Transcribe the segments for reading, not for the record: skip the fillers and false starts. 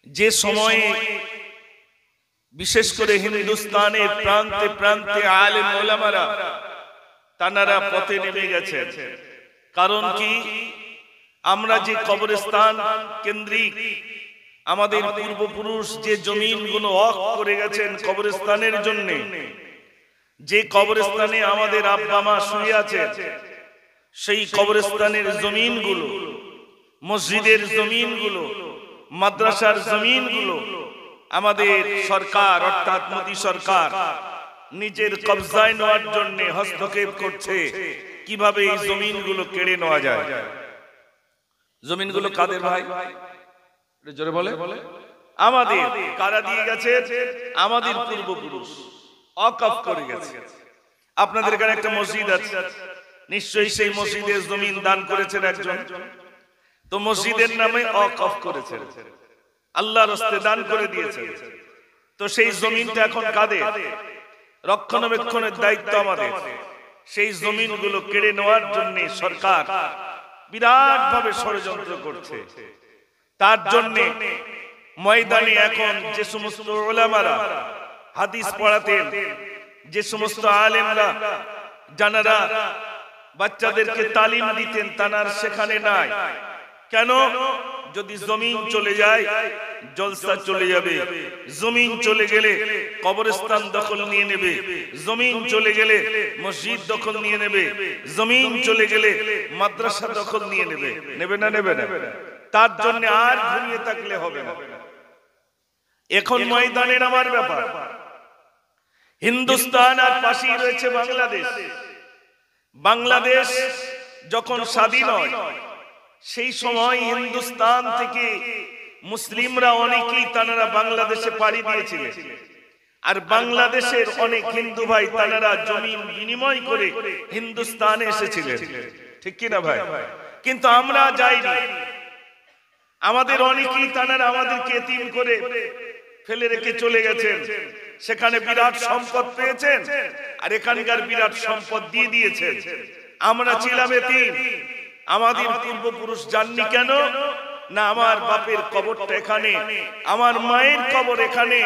যে সময়ে বিশেষ করে হিন্দুস্তানের প্রান্তে প্রান্তে আলেম ওলামারা তানারা পথে নেমে গেছেন। কারণ কি, আমরা যে কবরস্থান কেন্দ্রিক আমাদের পূর্বপুরুষ যে জমিনগুলো ওয়াকফ করে গেছেন কবরস্থানের জন্য, যে কবরস্থানে আমাদের আব্বা মা শুয়ে আছেন, সেই কবরস্থানের জমিনগুলো, মসজিদের জমিনগুলো, মাদ্রাসার জমিনগুলো আমাদের সরকার অর্থাৎ মোদী সরকার নিজের কবজায় নেওয়ার জন্য হস্তক্ষেপ করছে। কিভাবে এই জমিনগুলো কেড়ে নেওয়া যায়? জমিনগুলো কাদের ভাই? জোরে বলে। আমাদের। কারা দিয়ে গেছে? আমাদের পূর্বপুরুষ ওয়াকফ করে গেছে। আপনাদের এখানে একটা মসজিদ আছে, নিশ্চয়ই সেই মসজিদের জমিন দান করেছেন একজন, তো মসজিদের নামে ওয়াকফ করেছেন, আল্লাহর রাস্তায় দান করে দিয়েছেন। তো সেই জমিনটা এখন কাদের? রক্ষণাবেক্ষণের দায়িত্ব আমাদের। সেই জমিনগুলো কেড়ে নেওয়ার জন্য সরকার বিরাট ভাবে ষড়যন্ত্র করছে। তার জন্য ময়দানে এখন যে সমস্ত ওলামারা হাদিস পড়াতেন, যে সমস্ত আলেমরা যারা বাচ্চাদেরকে তালিম দিতেন, তানার সেখানে নাই। কেন? যদি জমিন চলে যায় জলসা চলে যাবে, জমিন চলে গেলে কবরস্থান দখল নিয়ে নেবে, জমিন চলে গেলে মসজিদ দখল নিয়ে নেবে, জমিন চলে গেলে মাদ্রাসা দখল নিয়ে নেবে। নেবে না? নেবে না? তার জন্য আর ঘুমিয়ে থাকলে হবে না। এখন ময়দানে নামার ব্যাপার। হিন্দুস্তান আর পাশেই রয়েছে বাংলাদেশ। বাংলাদেশ যখন স্বাধীন হয় সেই সময় হিন্দুস্তান থেকে মুসলিমরা অনেকেই তারা বাংলাদেশে পাড়ি দিয়েছিলেন। আর বাংলাদেশের অনেক হিন্দু ভাই তারা জমিন বিনিময় করে হিন্দুস্তানে এসেছিলেন, ঠিক কিনা ভাই? কিন্তু আমরা যাইনি। আমাদের অনেকেই তারা আমাদেরকে এতিম করে ফেলে রেখে চলে গেছেন। সেখানে বিরাট সম্পদ পেয়েছেন আর এখানকার বিরাট সম্পদ দিয়ে দিয়েছেন। আমরা ছিলাম এতিম। আমাদের পূর্বপুরুষ জাননি কেন? না, আমার বাপের কবরটা এখানে, আমার মায়ের কবর এখানে,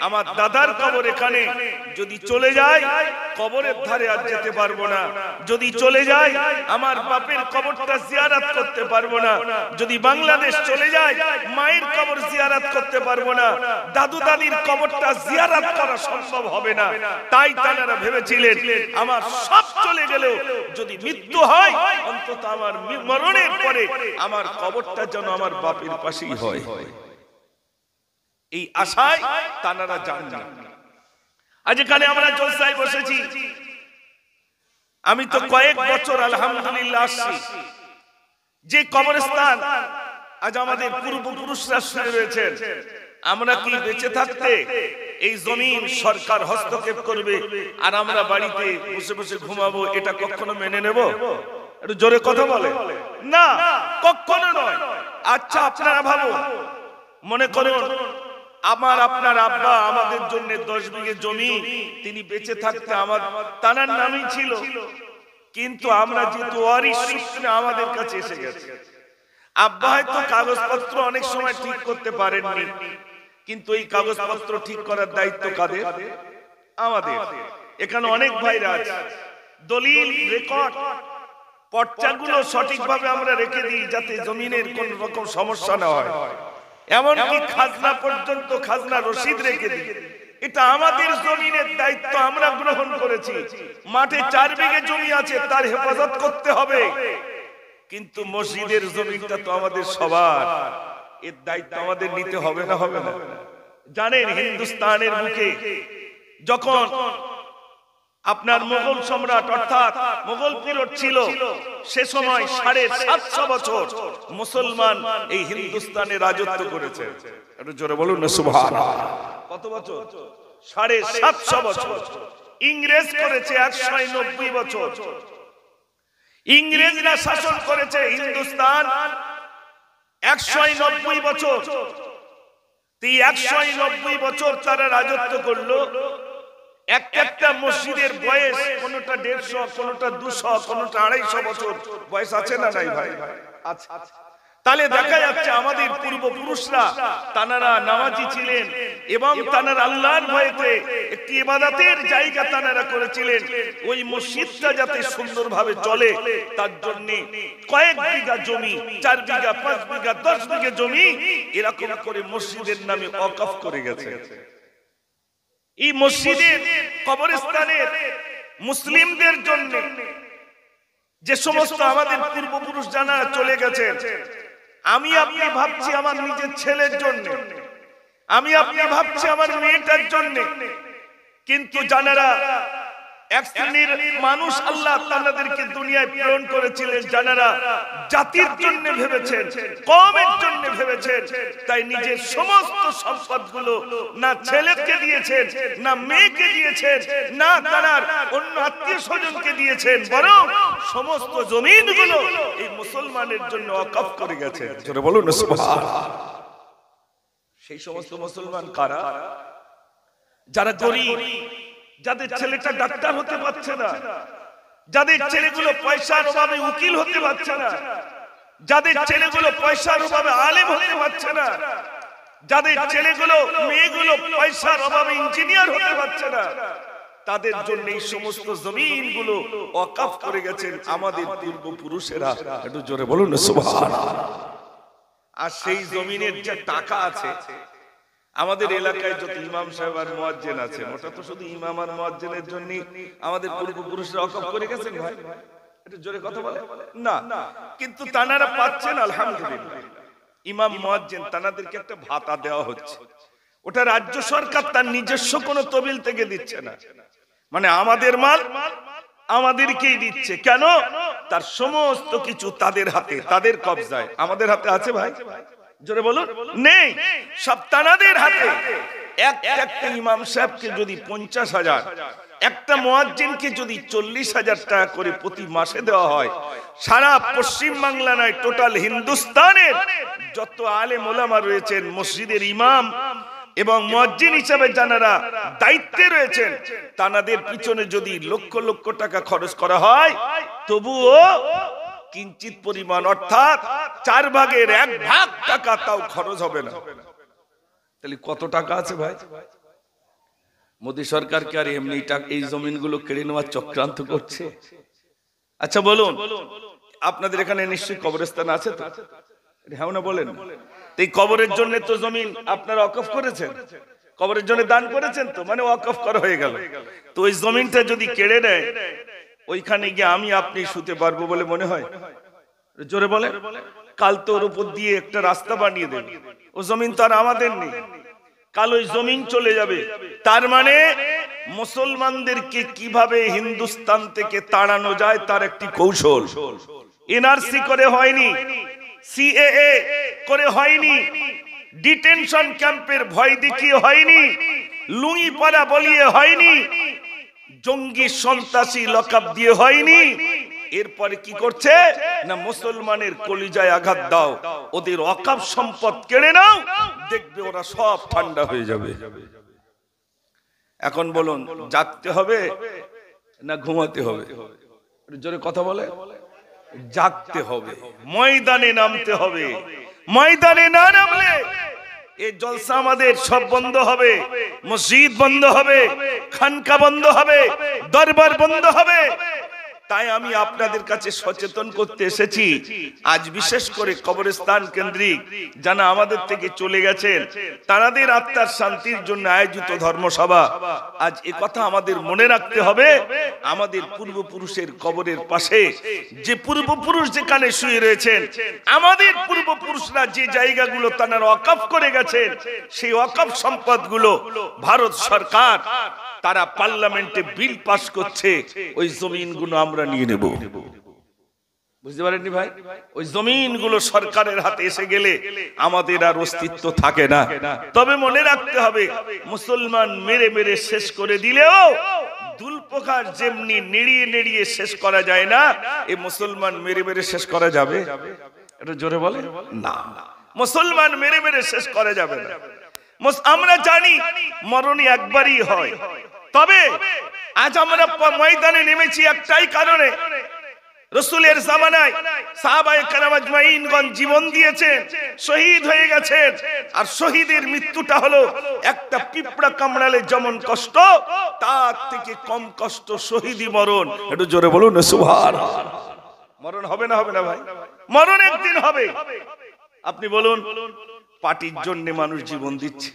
আমার দাদার কবর এখানে। যদি চলে যায় কবরের ধারে আর যেতে পারবো না। যদি চলে যায় আমার বাপের কবরটা জিয়ারত করতে পারবো না। যদি বাংলাদেশ চলে যায় মায়ের কবর জিয়ারত করতে পারবো না। দাদু দাদির কবরটা জিয়ারত করা সম্ভব হবে না। তাই তারা ভেবেছিলেন আমার সব চলে গেলেও যদি মৃত্যু হয় অন্তত আমার মরণের পরে আমার কবরটা যেন আমার বাপের পাশেই হয়। এই আশায় তারা জানেন। আজ এখানে আমরা জলসায় বসেছি। আমি তো কয়েক বছর আলহামদুলিল্লাহ আসছি। যে কবরস্থান আজ আমাদের পূর্বপুরুষরা শুয়ে রয়েছেন, আমরা কি বেঁচে থাকতে এই জমিন সরকার হস্তক্ষেপ করবে আর আমরা বাড়িতে বসে বসে ঘুমাবো, এটা কখনো মেনে নেব? একটু জোরে কথা বলে না, কখনো নয়। আচ্ছা আপনারা ভাবুন, মনে করুন আমার আপনার আব্বা আমাদের জন্য 10 বিঘে জমি তিনি বেঁচে থাকতে আমার তানার নামই ছিল, কিন্তু আমরা যেহেতু ওয়ারিশ সূত্রে আমাদের কাছে এসে গেছে। আব্বা হয়তো কাগজপত্র অনেক সময় ঠিক করতে পারেননি, কিন্তু এই কাগজপত্র ঠিক করার দায়িত্ব কাদের? আমাদের। এখানে অনেক ভাইরা আছে, দলিল রেকর্ড পর্চাগুলো সঠিকভাবে আমরা রেখে দিই যাতে জমিনের কোন রকম সমস্যা না হয়। এমনকি খাজনা পর্যন্ত খাজনা রসিদ রেখে দিই। এটা আমাদের জমিনের দায়িত্ব, আমরা গ্রহণ করেছি। মাঠে 4 বিঘে জমি আছে, তার হেফাজত করতে হবে, কিন্তু মসজিদের জমিটা তো আমাদের সবার। এর দায়িত্ব আমাদের নিতে হবে না? হবে না? জানেন হিন্দুস্তানের বুকে যখন আপনার মুঘল সম্রাট অর্থাৎ মুঘল পিরিয়ড ছিল, সে সময় 750 বছর মুসলমান এই হিন্দুস্তানে রাজত্ব করেছে। একটু জোরে বলুন না সুবহানাল্লাহ। কত বছর? 750 বছর। ইংরেজ করেছে 190 বছর। ইংরেজরা শাসন করেছে হিন্দুস্তান 190 বছর। 190 বছর তারা রাজত্ব করলো। একটা মসজিদের বয়স কোনটা 150, কোনটা 200, কোনটা 250 বছর বয়স আছে না নাই ভাই? আচ্ছা, তাহলে দেখা যাচ্ছে আমাদের পূর্বপুরুষরা তানারা নামাজি ছিলেন এবং তানারা আল্লাহর ভয়েতে একটি ইবাদতের জায়গা তানারা করেছিলেন। ওই মসজিদটা যাতে সুন্দরভাবে চলে তার জন্য কয়েক বিঘা জমি, 4 বিঘা, 5 বিঘা, 10 বিঘা জমি এরকম করে মসজিদের নামে ওয়াকফ করে গেছে। এই মসজিদের কবরস্থানের মুসলিমদের জন্য যে সমস্ত আমাদের পূর্বপুরুষ জানা চলে গেছে, আমি আপনি ভাবছি আমার নিজের ছেলের জন্য, আমি আপনি ভাবছি আমার মেয়েটার জন্য, কিন্তু জানারা এক শ্রেণীর মানুষ আল্লাহ তাদেরকে দুনিয়ায় প্রেরণ করেছিলেন, জানারা জাতির জন্য ভেবেছেন, কওমের জন্য ভেবেছেন, তাই নিজের সমস্ত সম্পদগুলো না ছেলেকে দিয়েছেন, না মেয়েকে দিয়েছেন, না তার অন্য আত্মীয় স্বজনকে দিয়েছেন, বরং সমস্ত জমিনগুলো এই মুসলমানের জন্য ওয়াকফ করে গেছেন। জোরে বলুন সুবহানাল্লাহ। সেই সমস্ত মুসলমান কারা? যারা গরীব, যাদের ছেলেটা ডাক্তার হতে পারছে না, যাদের ছেলেগুলো পয়সার অভাবে উকিল হতে পারছে না, যাদের ছেলেগুলো পয়সার অভাবে আলেম হতে পারছে না, যাদের ছেলেগুলো মেয়েগুলো পয়সার অভাবে ইঞ্জিনিয়ার হতে পারছে না, তাদের জন্য এই সমস্ত জমিনগুলো ওয়াকফ করে গেছেন আমাদের পূর্বপুরুষেরা। একটু জোরে বলুন না সুবহানাল্লাহ। আর সেই জমিনের যে টাকা আছে, আমাদের এলাকায় যত ইমাম সাহেব আর মুয়াজ্জিন আছে, ওটা তো শুধু ইমাম আর মুয়াজ্জিনের জন্য আমাদের পূর্বপুরুষরা ওয়াকফ করে গেছেন। ভাই একটু জোরে কথা বলে না, কিন্তু তানারা পাচ্ছেন আলহামদুলিল্লাহ। ইমাম মুয়াজ্জিন তানাদেরকে একটা ভাতা দেওয়া হচ্ছে, ওটা রাজ্য সরকার তার নিজস্ব কোনো তহবিল থেকে দিচ্ছে না, মানে আমাদের মাল আমাদেরকেই দিচ্ছে। কেন? তার সমস্ত কিছু তাদের হাতে, তাদের কবজায়। আমাদের হাতে আছে ভাই? জোরে বলুন। নেই, সব তানাদের হাতে। একটা ইমাম সাহেবকে যদি 50,000, একটা মুয়াজ্জিনকে যদি 40,000 টাকা করে প্রতি মাসে দেওয়া হয়, সারা পশ্চিম বাংলা নয়, টোটাল হিন্দুস্তানের যত আলেম ওলামা রয়েছেন, মসজিদের ইমাম এবং মুয়াজ্জিন হিসেবে যারা দায়িত্বে রয়েছেন, তানাদের পিছনে যদি লক্ষ লক্ষ টাকা খরচ করা হয়, তবুও কিঞ্চিত পরিমাণ, অর্থাৎ 4 ভাগের 1 ভাগ টাকা তাও খরচ হবে না। তাহলে কত টাকা আছে ভাই? মোদী সরকার কি আর এমনি এই জমিনগুলো কেড়ে নেওয়ার চক্রান্ত করছে? আচ্ছা বলুন, আপনাদের এখানে নিশ্চয়ই কবরস্থান আছে তো? হ্যাঁ না বলেন। এই কবরের জন্য তো জমিন আপনারা ওয়াকফ করেছেন, কবরের জন্য দান করেছেন, তো মানে ওয়াকফ করা হয়ে গেল। তো ওই জমিনটা যদি কেড়ে নেয়, ওইখানে গিয়ে আমি আপনি শুতে পারবো বলে মনে হয়? জোরে বলে। কাল তো ওর উপর দিয়ে একটা রাস্তা বানিয়ে দেবে, ও জমিন তো আর আমাদের নেই, কাল ওই জমিন চলে যাবে। তার মানে মুসলমানদেরকে কিভাবে হিন্দুস্তান থেকে তাড়ানো যায় তার একটি কৌশল। এনআরসি করে হয়নি, সিএএ করে হয়নি, ডিটেনশন ক্যাম্পের ভয় দেখিয়ে হয়নি, লুঙ্গি পরা বলিয়ে হয়নি, জঙ্গি সন্ত্রাসী লকআপ দিয়ে হয়নি। এরপরে কি করছে না, মুসলমানের কলিজায় আঘাত দাও, ওদের ওয়াকফ সম্পদ কেড়ে নাও, দেখবে ওরা সব ঠান্ডা হয়ে যাবে। এখন বলুন, জাগতে হবে না ঘুমাতে হবে? জোরে কথা বলে। জাগতে হবে, ময়দানে নামতে হবে। ময়দানে না নামলে এই জলসা আমাদের সব বন্ধ হবে, মসজিদ বন্ধ হবে, খানকা বন্ধ হবে, দরবার বন্ধ হবে। তাই আমি আপনাদের কাছে সচেতন করতে এসেছি। আজ বিশেষ করে কবরস্থান কেন্দ্রিক যারা আমাদের থেকে চলে গেছেন, তাদের আত্মার শান্তির জন্য আয়োজিত ধর্মসভা। আজ এ কথা আমাদের মনে রাখতে হবে, আমাদের পূর্বপুরুষের কবরের পাশে যে পূর্বপুরুষ যেখানে শুয়ে রয়েছেন, আমাদের পূর্বপুরুষরা যে জায়গাগুলো তারা ওয়াকফ করে গেছেন, সেই ওয়াকফ সম্পদগুলো ভারত সরকার তারা পার্লামেন্টে বিল পাস করছে, ওই জমিনগুলো আমরা নিয়ে নেব। বুঝতে পারেননি ভাই? ওই জমিনগুলো সরকারের হাতে এসে গেলে আমাদের আর অস্তিত্ব থাকে না। তবে মনে রাখতে হবে, মুসলমান মেরে মেরে শেষ করে দিলেও দুলপোকার যেমনি নেড়িয়ে নেড়িয়ে শেষ করা যায় না, এই মুসলমান মেরে মেরে শেষ করা যাবে? এটা জোরে বলে না, মুসলমান মেরে মেরে শেষ করা যাবে না। আমরা জানি মরণই একবারই হয়, তবে আজ আমরা ময়দানে নেমেছি একটাই কারণে, রাসূলের জামানায় সাহাবায়ে কেরাম আজমাইনগণ জীবন দিয়েছেন, শহীদ হয়ে গেছেন। আর শহীদের মৃত্যুটা হলো একটা পিঁপড়া কামড়ালে যেমন কষ্ট, তার থেকে কম কষ্ট শহীদি মরণ। একটু জোরে বলুন সুবহানাল্লাহ। মরণ হবে না, হবে না ভাই? মরণ একদিন হবে। আপনি বলুন, পার্টির জন্য মানুষ জীবন দিচ্ছে,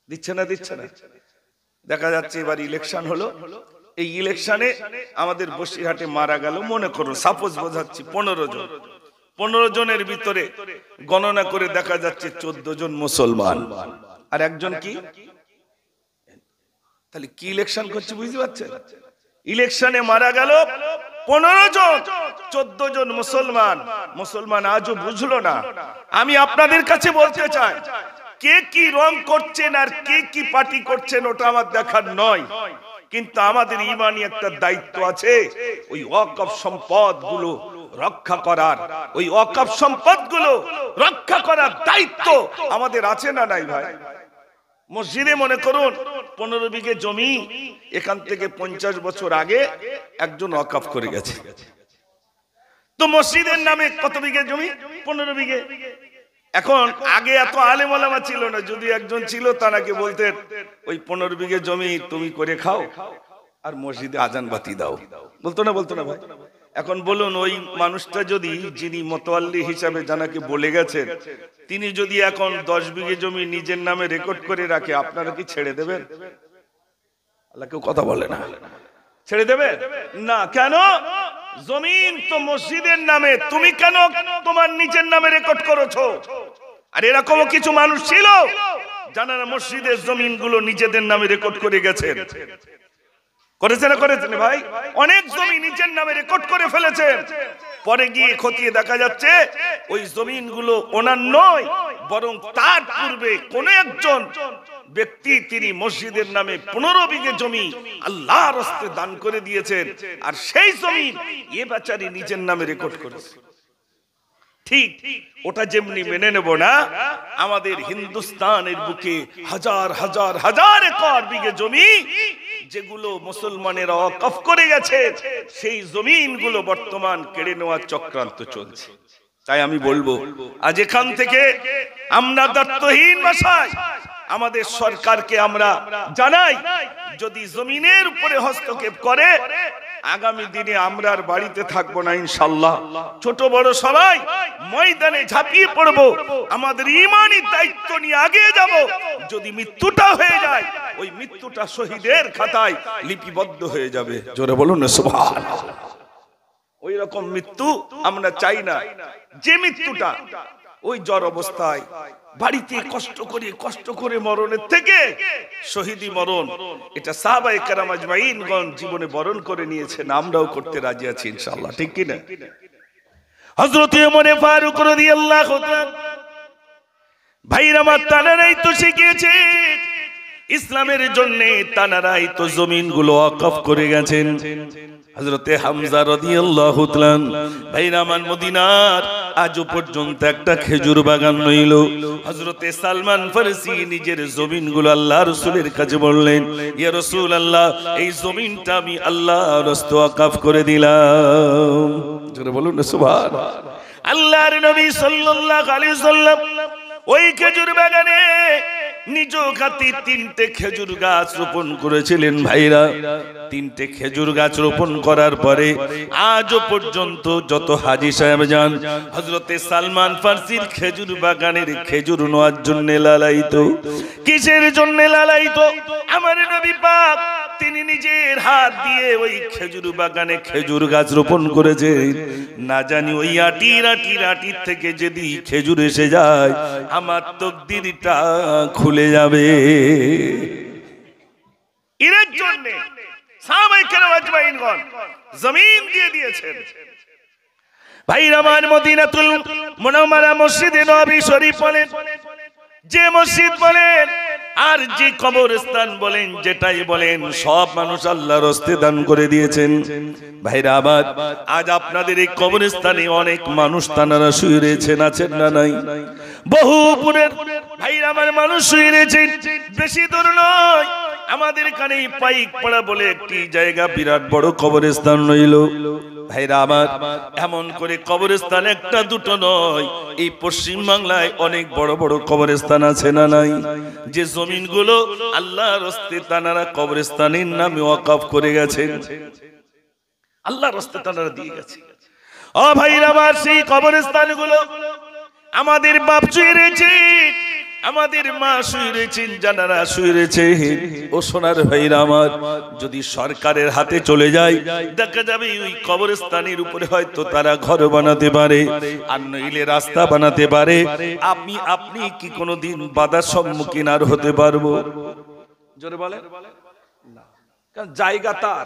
দিচ্ছে না? দিচ্ছে না? দেখা যাচ্ছে এবার ইলেকশন হলো, এই ইলেকশনে আমাদের বসিরহাটে মারা গেল, মনে করুন সাপোজ বোঝাচ্ছি 15 জন। 15 জনের ভিতরে গণনা করে দেখা যাচ্ছে 14 জন মুসলমান আর একজন কি? তাহলে কি ইলেকশন করছে বুঝতে পারছেন? ইলেকশনে মারা গেল 15 জন, 14 জন মুসলমান। মুসলমান আজও বুঝলো না। আমি আপনাদের কাছে বলতে চাই, কে কি রং করছেন আর কে কি পার্টি করছেন ওটা আমার দেখার নয়, কিন্তু আমাদের ঈমানি একটা দায়িত্ব আছে। ওই ওয়াকফ সম্পদগুলো রক্ষা করার, ওই ওয়াকফ সম্পদগুলো রক্ষা করার দায়িত্ব আমাদের আছে না নাই ভাই? মসজিদে মনে করুন 15 বিঘে জমি, এখান থেকে 50 বছর আগে একজন ওয়াকফ করে গেছে। তো মসজিদের নামে কত বিঘে জমি? 15 বিঘে। এখন আগে এত আলেম ওলামা ছিল না, যদি একজন ছিল তাকে বলতেন ওই 15 বিঘে জমি তুমি করে খাও আর মসজিদে আজান বাতি দাও, বলতো না? বলতো না ভাই? এখন বলুন, ওই মানুষটা যদি, যিনি মোতাওয়াল্লি হিসাবে জানাকে বলে গেছেন, তিনি যদি এখন 10 বিঘে জমি নিজের নামে রেকর্ড করে রাখে, আপনারা কি ছেড়ে দেবেন? আল্লাহ কেউ কথা বলে না। ছেড়ে দেবে না? কেন? জমিন তো মসজিদের নামে, তুমি কেন তোমার নিজের নামে রেকর্ড করেছো? আর এরকমও কিছু মানুষ ছিল যারা মসজিদের জমিনগুলো নিজেদের নামে রেকর্ড করে গেছেন। করেছে না? করেছেন ভাই? অনেক জমি নিজের নামে রেকর্ড করে ফেলেছেন। পরে গিয়ে খতিয়ে দেখা যাচ্ছে ওই জমিনগুলো ওনার নয়, বরং তার পূর্বে কোন একজন ব্যক্তি, তিনি মসজিদের নামে 15 বিঘে জমি আল্লাহর রাস্তায় দান করে দিয়েছেন, আর সেই জমি এ বেচারি নিজের নামে রেকর্ড করেছে। ঠিক ওটা যেমনি মেনে নেব না, আমাদের হিন্দুস্তানের বুকে হাজার হাজার হাজার একর বিঘে জমি যেগুলো মুসলমানেরা ওয়াকফ করে গেছে, সেই জমিনগুলো বর্তমান কেড়ে নেওয়ার চক্রান্ত চলছে। তাই আমি বলবো, আজ এখান থেকে আমরা দায়িত্বহীন ভাষায় আমাদের সরকারকে আমরা জানাই, যদি জমিনের উপরে হস্তক্ষেপ করে, আগামী দিনে আমরা আর বাড়িতে থাকবো না ইনশাআল্লাহ। ছোট বড় সবাই ময়দানে ঝাঁপিয়ে পড়বো, আমাদের ঈমানি দায়িত্ব নিয়ে এগিয়ে যাব। যদি মৃত্যুটা হয়ে যায়, ওই মৃত্যুটা শহীদের খাতায় লিপিবদ্ধ হয়ে যাবে। জোরে বলুন না সুবহানাল্লাহ। ওই রকম মৃত্যু আমরা চাই না, যে মৃত্যুটা ওই জ্বর অবস্থায় বাড়িতে কষ্ট করে মরণের থেকে শহীদি মরণ, এটা সাহাবায়ে কেরাম আজমাইনগণ জীবনে বরণ করে নিয়েছেন, আমরাও করতে রাজি আছি ইনশাআল্লাহ। ঠিক কি না? হযরত ওমর ফারুক রাদিয়াল্লাহু তাআলা, ভাইরা আমার, তানারাই তো শিখিয়েছে ইসলামের জন্য, তানারাই তো জমিনগুলো ওয়াকফ করে গেছেন। হযরতে হামজা রাদিয়াল্লাহু তাআলা, ভাইরা আমার, মদিনার আজও পর্যন্ত একটা খেজুর বাগান রইল। হযরতে সালমান ফারসি নিজের জমিনগুলো আল্লাহ রাসূলের কাছে বললেন, ইয়া রাসূলুল্লাহ, এই জমিনটা আমি আল্লাহর রাস্তে ওয়াকফ করে দিলাম। জোরে বলুন না সুবহানাল্লাহ। আল্লাহর নবী সাল্লাল্লাহু আলাইহি ওয়াসাল্লাম ওই খেজুর বাগানে নিজ হাতে 3টে খেজুর গাছ রোপণ করেছিলেন। ভাইরা, 3টে খেজুর গাছ রোপণ করার পরে আজও পর্যন্ত যত হাজী সাহেব যান, হযরতে সালমান ফারসির খেজুর বাগানের খেজুর নেওয়ার জন্য লালায়িত। কিসের জন্য লালায়িত? আমার নবী পাক তিনি নিজের হাত দিয়ে ওই খেজুর বাগানে খেজুর গাছ রোপণ করেছেন। না জানি ওই আটির থেকে যদি খেজুর এসে যায়, আমার তকদিরটা খুলে যাবে। এর জন্য সাহাবায়ে কেরাম আজমাইনগণ জমিন দিয়ে দিয়েছেন। ভাইরা আমার, মদিনাতুল মুনাওয়ারা মসজিদে নববী শরীফ বলেন, যে মসজিদ বলেন আর যে কবরস্থান বলেন, যেটাই বলেন, সব মানুষ আল্লাহর রাস্তে দান করে দিয়েছেন। ভাইরা আমার, আজ আপনাদের এই কবরস্থানে অনেক মানুষ তানারা শুয়ে রয়েছেন, আছেন না নাই? বহু উপরের ভাইরা আমার মানুষ শুয়ে রয়েছেন, বেশি দূর নয়, আমাদের এখানে পাইক পাড়া বলে একটি জায়গা, বিরাট বড় কবরস্থান রইল। ভাইরা আমার, এমন করে কবরস্থান একটা দুটো নয়, এই পশ্চিম বাংলায় অনেক বড় বড় কবরস্থান আছে না নাই? যে জমিনগুলো আল্লাহর রাস্তায় তানারা কবরস্থানের নামে ওয়াকফ করে গেছেন, আল্লাহর রাস্তায় তানারা দিয়ে গেছে। ও ভাইরা আমার, সেই কবরস্থানগুলো আমাদের বাপ শুয়ে রয়েছে, আমাদের মা শুয়ে রয়েছেন, জানারা শুয়ে রয়েছে। ও সোনার ভাইরা আমার, যদি সরকারের হাতে চলে যায়, দেখা যাবে ওই কবরস্থানের উপরে হয়তো তারা ঘর বানাতে পারে, আর নইলে রাস্তা বানাতে পারে। আপনি কি কোনোদিন বাধার সম্মুখীন আর হতে পারবো? জোরে বলে না, কারণ জায়গা তার,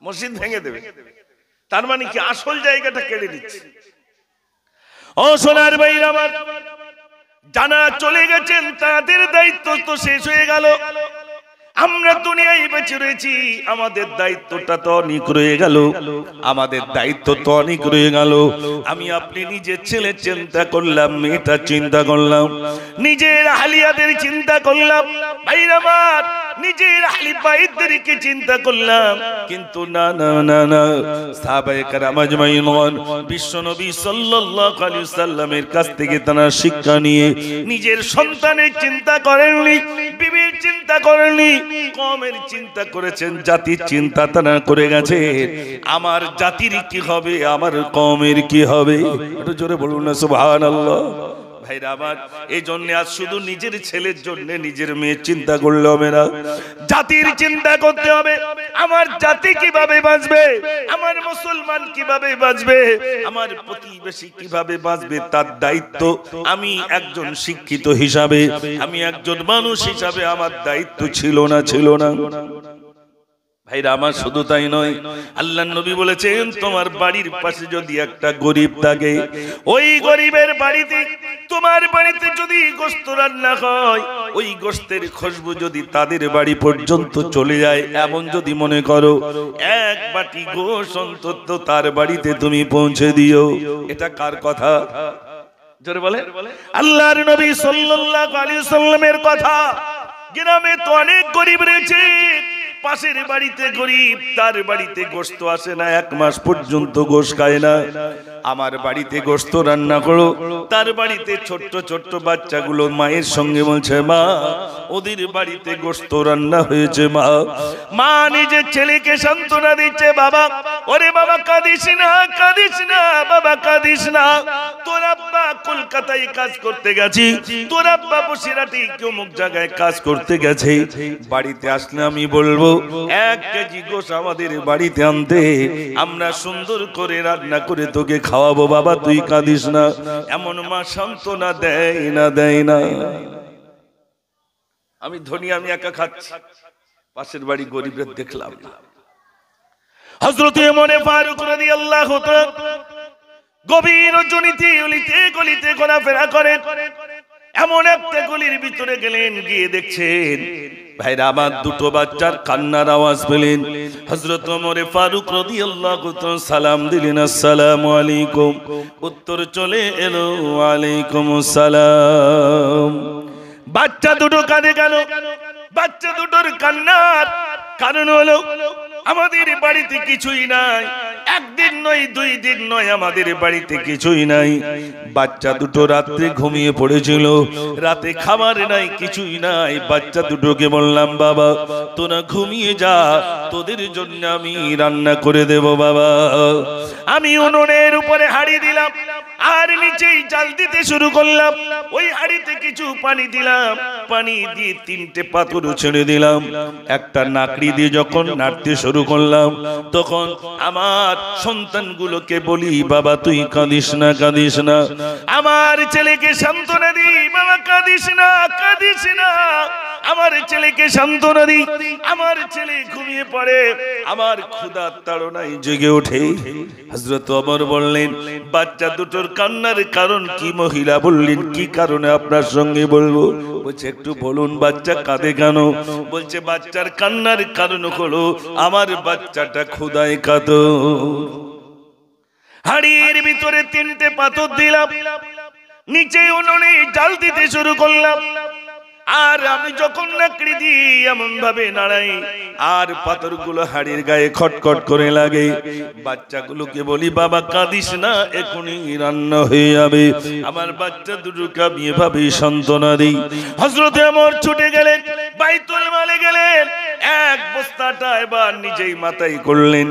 মসজিদ ভেঙে দেবে, তার মানে কি আসল জায়গাটা কেড়ে নিচ্ছে। ও সোনার ভাইরা আমার, জানা চলে গেছেন, তাদের দায়িত্ব তো শেষ হয়ে গেল। আমরা দুনিয়ায় বেঁচে রয়েছি, আমাদের দায়িত্বটা তো অনেক রয়ে গেল, আমাদের দায়িত্ব তো অনেক রয়ে গেল। আমি আপনি নিজের ছেলে চিন্তা করলাম, মেয়েটা চিন্তা করলাম, নিজের আহলিয়াদের চিন্তা করলাম, ভাইরা আমার নিজের আহলি বাইতদেরকে চিন্তা করলাম, কিন্তু না না না না, সাহাবায়ে কেরাম আজমাইন বিশ্বনবী সাল্লাল্লাহু আলাইহি সাল্লামের কাছ থেকে তারা শিক্ষা নিয়ে নিজের সন্তানের চিন্তা করেননি, বিবির চিন্তা করেননি, কওমের চিন্তা করেছেন, জাতির চিন্তা তারা করে গেছে। আমার জাতির কি হবে, আমার কওমের কি হবে? একটু জোরে বলুন না সুবহানাল্লাহ। ভাইরা আমার, এই জন্য আজ শুধু নিজের ছেলের জন্য, নিজের মেয়ের চিন্তা করলে হবে না, জাতির চিন্তা করতে হবে। আমার জাতি কিভাবে বাঁচবে, আমার মুসলমান কিভাবে বাঁচবে, আমার প্রতিবেশী কিভাবে বাঁচবে, তার দায়িত্ব আমি একজন শিক্ষিত হিসাবে, আমি একজন মানুষ হিসাবে আমার দায়িত্ব ছিল না, ছিল না। ভাইরা আমার, শুধু তাই নয়, আল্লাহর নবী বলেছেন, তোমার বাড়ির পাশে যদি একটা গরিব থাকে, ওই গরিবের বাড়িতে, তোমার বাড়িতে যদি গোশত রান্না হয়, ওই গোশতের খুশবু যদি তাদের বাড়ি পর্যন্ত চলে যায়, এমন যদি মনে করো, এক বাটি গোশত অন্তত তার বাড়িতে তুমি পৌঁছে দিও। এটা কার কথা? জোরে বলে। আল্লাহর নবী সাল্লাল্লাহু আলাইহি সাল্লামের কথা। গ্রামে তো অনেক গরিব রয়েছে, পাশের বাড়িতে গরিব, তার বাড়িতে গোশত আসে না, এক মাস পর্যন্ত গোশত খায় না। আমার বাড়িতে গোশত রান্না করো, তার বাড়িতে ছোট্ট ছোট্ট বাচ্চাগুলো মায়ের সঙ্গে বলছে, মা ওদের বাড়িতে গোশত রান্না হয়েছে। মা মা নিজের ছেলেকে সান্ত্বনা দিচ্ছে, বাবা ওরে বাবা কাঁদিস না, কাঁদিস না বাবা, কাঁদিস না, তোর আব্বা কলকাতায় কাজ করতে গেছে, তোর আব্বা বসিরহাটে অমুক জায়গায় কাজ করতে গেছে, বাড়িতে আসলে আমি বলবো 1 কেজি গোশত আমাদের বাড়িতে আনতে, আমরা সুন্দর করে রান্না করে তোকে খাওয়াবো, বাবা তুই কাঁদিস না। এমন মা সান্ত্বনা দেয় না, দেয় না। আমি ধনী, আমি একা খাচ্ছি, পাশের বাড়ি গরিবের দেখলাম না। হযরত ওমর ফারুক রাদিয়াল্লাহু তাআলা গভীর রজনীতে অলিতে গলিতে ঘোরাফেরা করেন, এমন একটা গলির ভিতরে গেলেন, গিয়ে দেখছেন ভাইরা আমার দুটো বাচ্চার কান্নার আওয়াজ পেলেন। হযরত ওমর ফারুক রাদিয়াল্লাহু তাআলা সালাম দিলেন, আসসালামু আলাইকুম। উত্তর চলে এলো, ওয়ালাইকুম আসসালাম। বাচ্চা দুটো কাঁদে কেন? বাচ্চা দুটোর কান্নার কারণ হলো, আমাদের বাড়িতে কিছুই নাই, একদিন নয়, 2 দিন নয়, আমাদের বাড়িতে কিছুই নাই। বাচ্চা দুটো রাত্রে ঘুমিয়ে পড়েছিল, রাতে খাবার নাই, কিছুই নাই। বাচ্চা দুটোকে বললাম, বাবা তোরা ঘুমিয়ে যা, তোদের জন্য আমি রান্না করে দেব। বাবা আমি উনুনের উপরে হাঁড়ি দিলাম, আর নিচেই জাল দিতে শুরু করলাম। ওই হাঁড়িতে কিছু পানি দিলাম, পানি দিয়ে 3টে পাথর ছেড়ে দিলাম। একটা নাকড়ি দিয়ে যখন নাড়তে শুরু করলাম, তখন আমার সন্তানগুলোকে বলি, বাবা তুই কাঁদিস না, কাঁদিস না। আমার ছেলেকে সান্ত্বনা দিই, বাবা কাঁদিস না, কাঁদিস না। আমার ছেলেকে সান্ত্বনা দিই, আমার ছেলে ঘুমিয়ে পড়ে, আমার ক্ষুধার তাড়নায় জেগে ওঠে। হযরত ওমর বললেন, বাচ্চা দুটোর কান্নার কারণ কি? মহিলা বললেন, কি কারণে আপনার সঙ্গে বলবো? বলছে একটু বলুন, বাচ্চা কাঁদে কেন? বলছে বাচ্চার কান্নার কারণ হলো, আমার বাচ্চাটা ক্ষুধায় কাঁদে। হাড়ির ভিতরে 3টে পাথর দিলাম, নিচে উনুনে জাল দিতে শুরু করলাম। আর আমি যখন লাকড়ি দিই এমন ভাবে নাড়াই আর পাথরগুলো হাড়ির গায়ে খটখট করে লাগে। বাচ্চাগুলোকে বলি বাবা কাঁদিস না, এখনই রান্না হয়ে যাবে। আমার বাচ্চা দুটোকে আমি এভাবে সান্ত্বনা দিই। হযরত ওমর ছুটে গেলেন, বাইতুল মালে গেলেন, এক বস্তাটা এবার নিজেই মাথায় করলেন।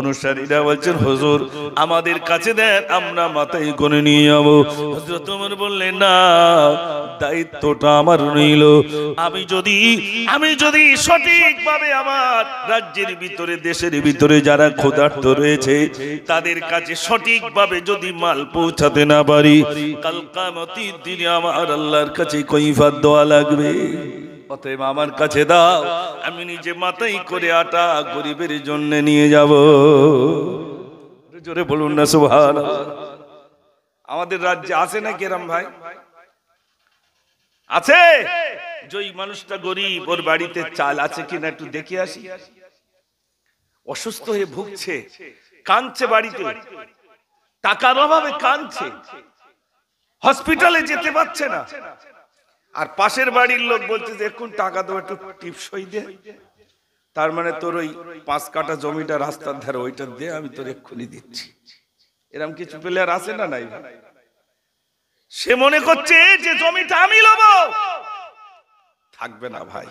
অনুসারীরা বলছেন হুজুর আমাদের কাছে দেন, আমরা মাথায় করে নিয়ে যাবো। হযরত ওমর বললেন না, দায়িত্বটা আমার রইল। আমি যদি সঠিকভাবে আমার রাজ্যের ভিতরে দেশের ভিতরে যারা ক্ষুধার্ত রয়েছে তাদের কাছে সঠিকভাবে যদি মাল পৌঁছাতে না পারি, কাল কিয়ামতের দিনে আমার আল্লাহর কাছে কৈফিয়ত দেওয়া লাগবে। অতএব আমার কাছে দাও, আমি নিজে মাথায় করে আটা গরিবের জন্য নিয়ে যাব। জোরে বলুন না সুবহানাল্লাহ। আমাদের রাজ্যে আছে না কেরাম ভাই? আছে? যেই মানুষটা গরিব ওর বাড়িতে চাল আছে কিনা একটু দেখে আসি। অসুস্থ হয়ে ভুগছে, কাঁদছে, বাড়িতে টাকার অভাবে কাঁদছে, হসপিটালে যেতে পারছে না, আর পাশের বাড়ির লোক বলছে যে এখন টাকা দেবো, একটু টিপসই দে। তার মানে তোর ওই 5 কাঠা জমিটা রাস্তার ধারে ওইটা দে, আমি তোর এক্ষুনি দিচ্ছি। এরকম কিছু পেলে আর আছে না নাই? সে মনে করছে যে জমিটা আমি লব। থাকবে না ভাই,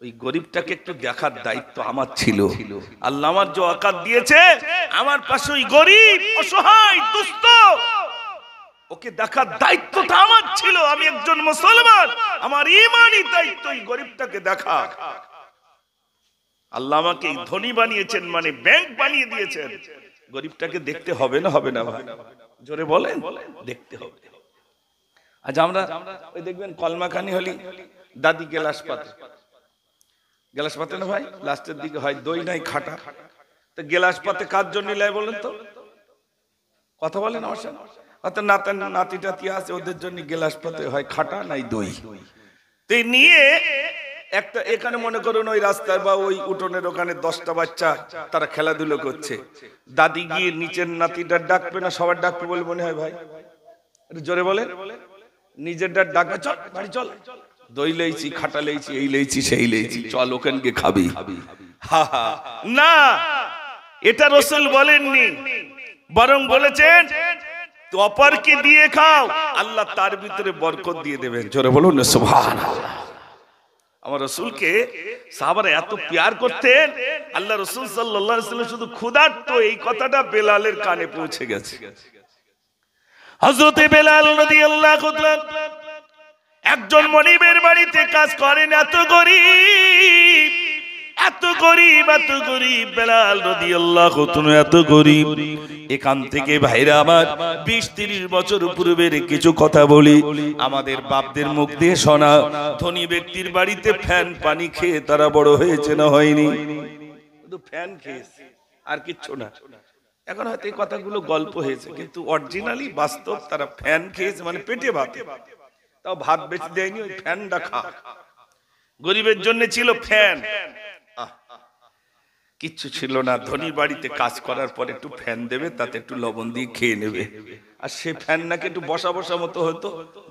ওই গরিবটাকে একটু দেখার দায়িত্ব আমার ছিল। আল্লাহ আমার যে ওয়াকাত দিয়েছে, আমার পাশে ওই গরিব অসহায় দুস্থ, ওকে দেখার দায়িত্বটা আমার ছিল। আমি একজন মুসলমান, আমার ঈমানি দায়িত্ব এই গরিবটাকে দেখা। আল্লাহ আমাকে ধনী বানিয়েছেন, মানে ব্যাংক বানিয়ে দিয়েছেন। গরিবটাকে দেখতে হবে না, হবে না ভাই? জোরে বলেন, দেখতে হবে। আজ আমরা ওই দেখবেন কলমাখানি হলি দাদি গ্লাস পাতে না ভাই, লাস্টের দিকে হয় দই নাই খাটা। তো গ্লাস পাতে কার জন্য লাই বলেন তো? কথা বলেন আমার সাথে। অর্থাৎ নাতি টাতি আছে, ওদের জন্য গ্লাস পাতে হয় খাটা নাই দই। তো নিয়ে একটা এখানে মনে করুন ওই রাস্তায় বা ওই উঠোনের ওখানে 10টা বাচ্চা তারা খেলাধুলো করছে। দাদি গিয়ে নিচের নাতিটা ডাকবে না সবার ডাকবে বলে মনে হয় ভাই? একটু জোরে বলে। নিজেরটা ডাকবে, চল বাড়ি চল, দই লেইছি, খাটা লেইছি, এই লেইছি, সেই লেইছি, চল ওখানকে খাবি। না, এটা রাসূল বলেননি, বরং বলেছেন অপরকে দিয়ে খাও, আল্লাহ তার ভিতরে বরকত দিয়ে দেবেন। জোরে বলুন না সুবহানাল্লাহ। আমার রাসূলকে সাহাবারা এত প্যার করতেন, আল্লাহ রাসূল সাল্লাল্লাহু আলাইহি ওয়াসাল্লাম শুধু ক্ষুধার্ত এই কথাটা বেলালের কানে পৌঁছে গেছে। হযরতে বেলাল রাদিয়াল্লাহু তাআলা একজন মনিবের বাড়িতে কাজ করেন। এত গরিব, এত গরিব, এত গরিব বেলাল রাদিয়াল্লাহু তাআলা, এত গরিব। এখান থেকে ভাইরা আমার 20-30 বছর পূর্বের কিছু কথা বলি, আমাদের বাপদের মুখ দিয়ে শোনা। ধনী ব্যক্তির বাড়িতে ফ্যান পানি খেয়ে তারা বড় হয়েছে না হয়নি? শুধু ফ্যান খেয়েছে আর কিচ্ছু না। এখন হয়তো এই কথাগুলো গল্প হয়েছে, কিন্তু অরিজিনালি বাস্তব তারা ফ্যান খেয়েছে, মানে পেটে ভাত, তাও ভাত বেশি দেয়নি, ওই ফ্যানটা খা। গরিবের জন্য ছিল ফ্যান, কিচ্ছু ছিল না। ধনী বাড়িতে কাজ করার পর একটু ফ্যান দেবে, তাতে একটু লবণ দিয়ে খেয়ে নেবে। আর সে ফ্যান নাকি একটু বসা বসা মতো হতো,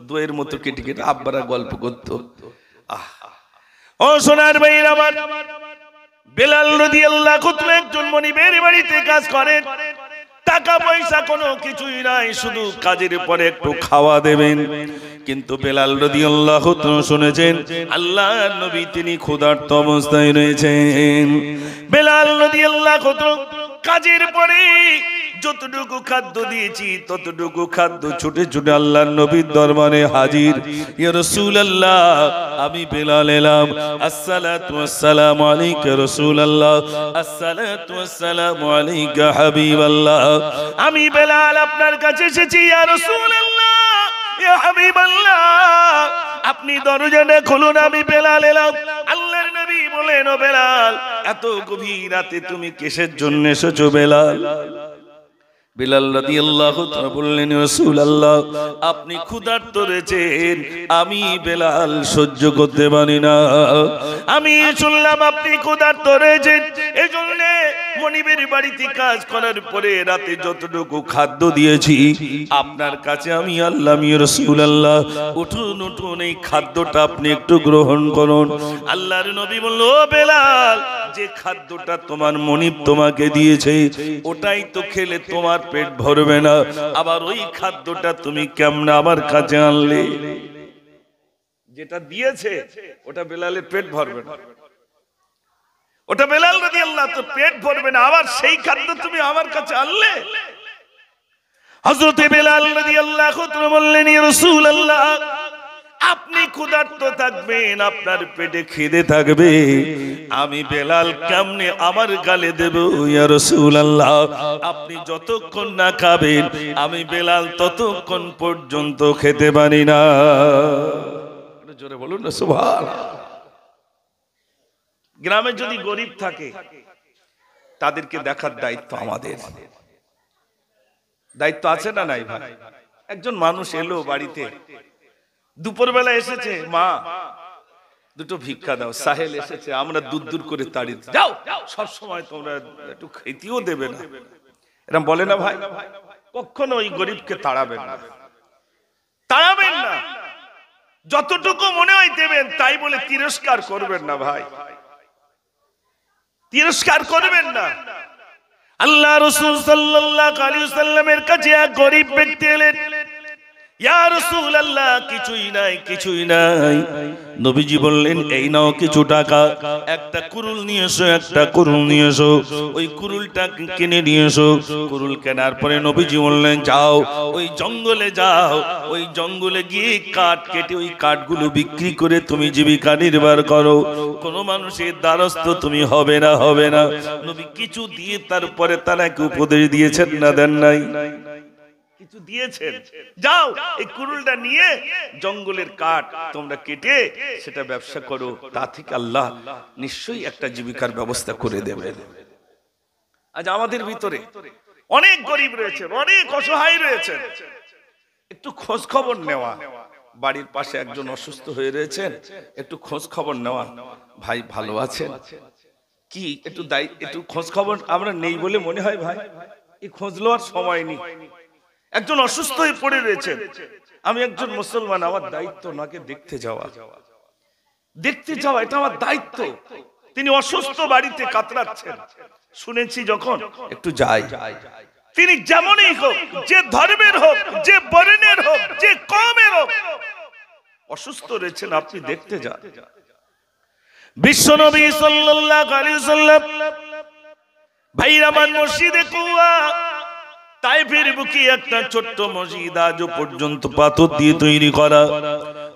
দইয়ের মতো কেটে কেটে আব্বারা গল্প করতো। ও সোনার ভাইয়ের আমার, বেলাল রাদিয়াল্লাহু তাআলা একজন মনিবের বাড়িতে কাজ করেন। টাকা পয়সা কোনো কিছুই নাই, শুধু কাজের পরে একটু খাওয়া দেবেন। কিন্তু বেলাল রাদিয়াল্লাহু তাআলা শুনেছেন আল্লাহর নবী তিনি ক্ষুধার্ত অবস্থায় রয়েছেন। বেলাল রাদিয়াল্লাহু তাআলা কাজের পরে যতটুকু খাদ্য দিয়েছি ততটুকু খাদ্য ছুটে ছুটে আল্লাহর নবীর দরবারে হাজির। ইয়া রাসূলুল্লাহ, আমি বেলাল এলাম। আসসালাতু ওয়াসসালামু আলাইকা রাসূলুল্লাহ, আসসালাতু ওয়াসসালামু আলাইকা হাবিবাল্লাহ। আমি বেলাল আপনার কাছে এসেছি ইয়া রাসূলুল্লাহ, ইয়া হাবিবাল্লাহ, আপনি দরজাটা খুলুন, আমি বেলাল এলাম। আল্লাহর নবী বলেন, ও বেলাল, এত গভীর রাতে তুমি কিসের জন্য এসেছো বেলাল? বেলাল রাদিয়াল্লাহু তাআলা বললেন, রাসূলুল্লাহ, আপনি ক্ষুধার্ত রয়েছেন, আমি বেলাল সহ্য করতে পারি না। আমি শুনলাম আপনি ক্ষুধার্ত রয়েছেন, এজন্য মনিবের বাড়িতে কাজ করার পরে রাতে যতটুকু খাদ্য দিয়েছি আপনার কাছে আমি আল্লাহ আমি রাসূলুল্লাহ, উঠুন উঠুন এই খাদ্যটা আপনি একটু গ্রহণ করুন। আল্লাহর নবী বলল, ও বেলাল, যে খাদ্যটা তোমার মনিব তোমাকে দিয়েছে ওটাই তো খেলে তোমার পেট ভরবে না, আবার ওই খাদ্যটা তুমি কেমনে আমার কাছে আনলে? যেটা দিয়েছে ওটা বেলালের পেট ভরবে না, ওটা বেলাল রাদিয়াল্লাহু তো পেট ভরবে না, আবার সেই খাদ্য তুমি আমার কাছে আনলে? হযরত বেলাল রাদিয়াল্লাহু তাআলা বললেন, ইয়া রাসূলুল্লাহ, আপনি ক্ষুধার্ত থাকবেন, আপনার পেটে খিদে থাকবে, আমি বেলাল কেমনে আমার গালে দেব? ইয়া রাসূলুল্লাহ, আপনি যতক্ষণ না খাবেন আমি বেলাল ততক্ষণ পর্যন্ত খেতে পারি না। জোরে বলুন না সুবহানাল্লাহ। গ্রামে যদি গরিব থাকে তাদেরকে দেখার দায়িত্ব আমাদের, দায়িত্ব আছে না নাই ভাই? একজন মানুষ এলো বাড়িতে, দুপুরবেলা এসেছে, মা দুটো ভিক্ষা দাও। সাহেল এসেছে, আমরা দূর দূর করে তাড়ি, যাও সব সময় তোমরা একটু খেতেও দেবে না, এরকম বলে না ভাই? কখনো ওই গরিবকে তাড়াবেন না, তাড়াবেন না। যতটুকু মনে হয় দেবেন তাই বলে তিরস্কার করবেন না ভাই, তিরস্কার করবেন না। আল্লাহ রাসূল সাল্লাল্লাহু আলাইহি ওয়াসাল্লামের কাছে এক গরিব ব্যক্তি এলেন, ইয়া রাসূলুল্লাহ, কিছুই নাই, কিছুই নাই। নবীজি বললেন, এই নাও কিছু টাকা, একটা কুরুল নিয়ে এসো, একটা কুরুল নিয়ে এসো। ওই কুরুলটা কিনে নিয়ে এসো। কুরুল কেনার পরে নবীজি বললেন, যাও ওই জঙ্গলে যাও, ওই জঙ্গলে গিয়ে কাঠ কেটে ওই কাঠগুলো বিক্রি করে তুমি জীবিকা নির্বাহ করো, কোনো মানুষের দ্বারস্থ তুমি হবে না, হবে না। নবী কিছু দিয়ে তারপরে তাকে উপদেশ দিয়েছেন না দেন নাই? কিছু দিয়েছেন, যাও এই কুরুলটা নিয়ে জঙ্গলের কাঠ তোমরা কেটে সেটা ব্যবসা করো, তা থেকে আল্লাহ নিশ্চয়ই একটা জীবিকার ব্যবস্থা করে দেবেন। আজ আমাদের ভিতরে অনেক গরিব রয়েছে, অনেক অসহায় রয়েছে, একটু খোঁজ খবর নেওয়া, বাড়ির পাশে একজন অসুস্থ হয়ে রয়েছেন, একটু খোঁজ খবর নেওয়া, ভাই ভালো আছেন কি, একটু খোঁজ খবর আমরা নেই বলে মনে হয় ভাই, এই খোঁজ লওয়ার সময় নেই। একজন অসুস্থ হয়ে পড়ে রয়েছে, আমি একজন মুসলমান, আমার দায়িত্ব ওনাকে দেখতে যাওয়া, দেখতে যাওয়া এটা আমার দায়িত্ব। তিনি অসুস্থ, বাড়িতে কাতরাচ্ছেন, শুনেছি যখন একটু যাই। তিনি যেমনই হোক, যে ধর্মের হোক, যে বর্ণের হোক, যে কওমের হোক, অসুস্থ রয়েছেন, আপনি দেখতে যান। বিশ্বনবী সাল্লাল্লাহু আলাইহি ওয়াসাল্লাম ভাইরা মান মসজিদে কুয়া তাইফের বুকে একটা ছোট্ট মসজিদ, আজও পর্যন্ত পাথর দিয়ে তৈরি করা।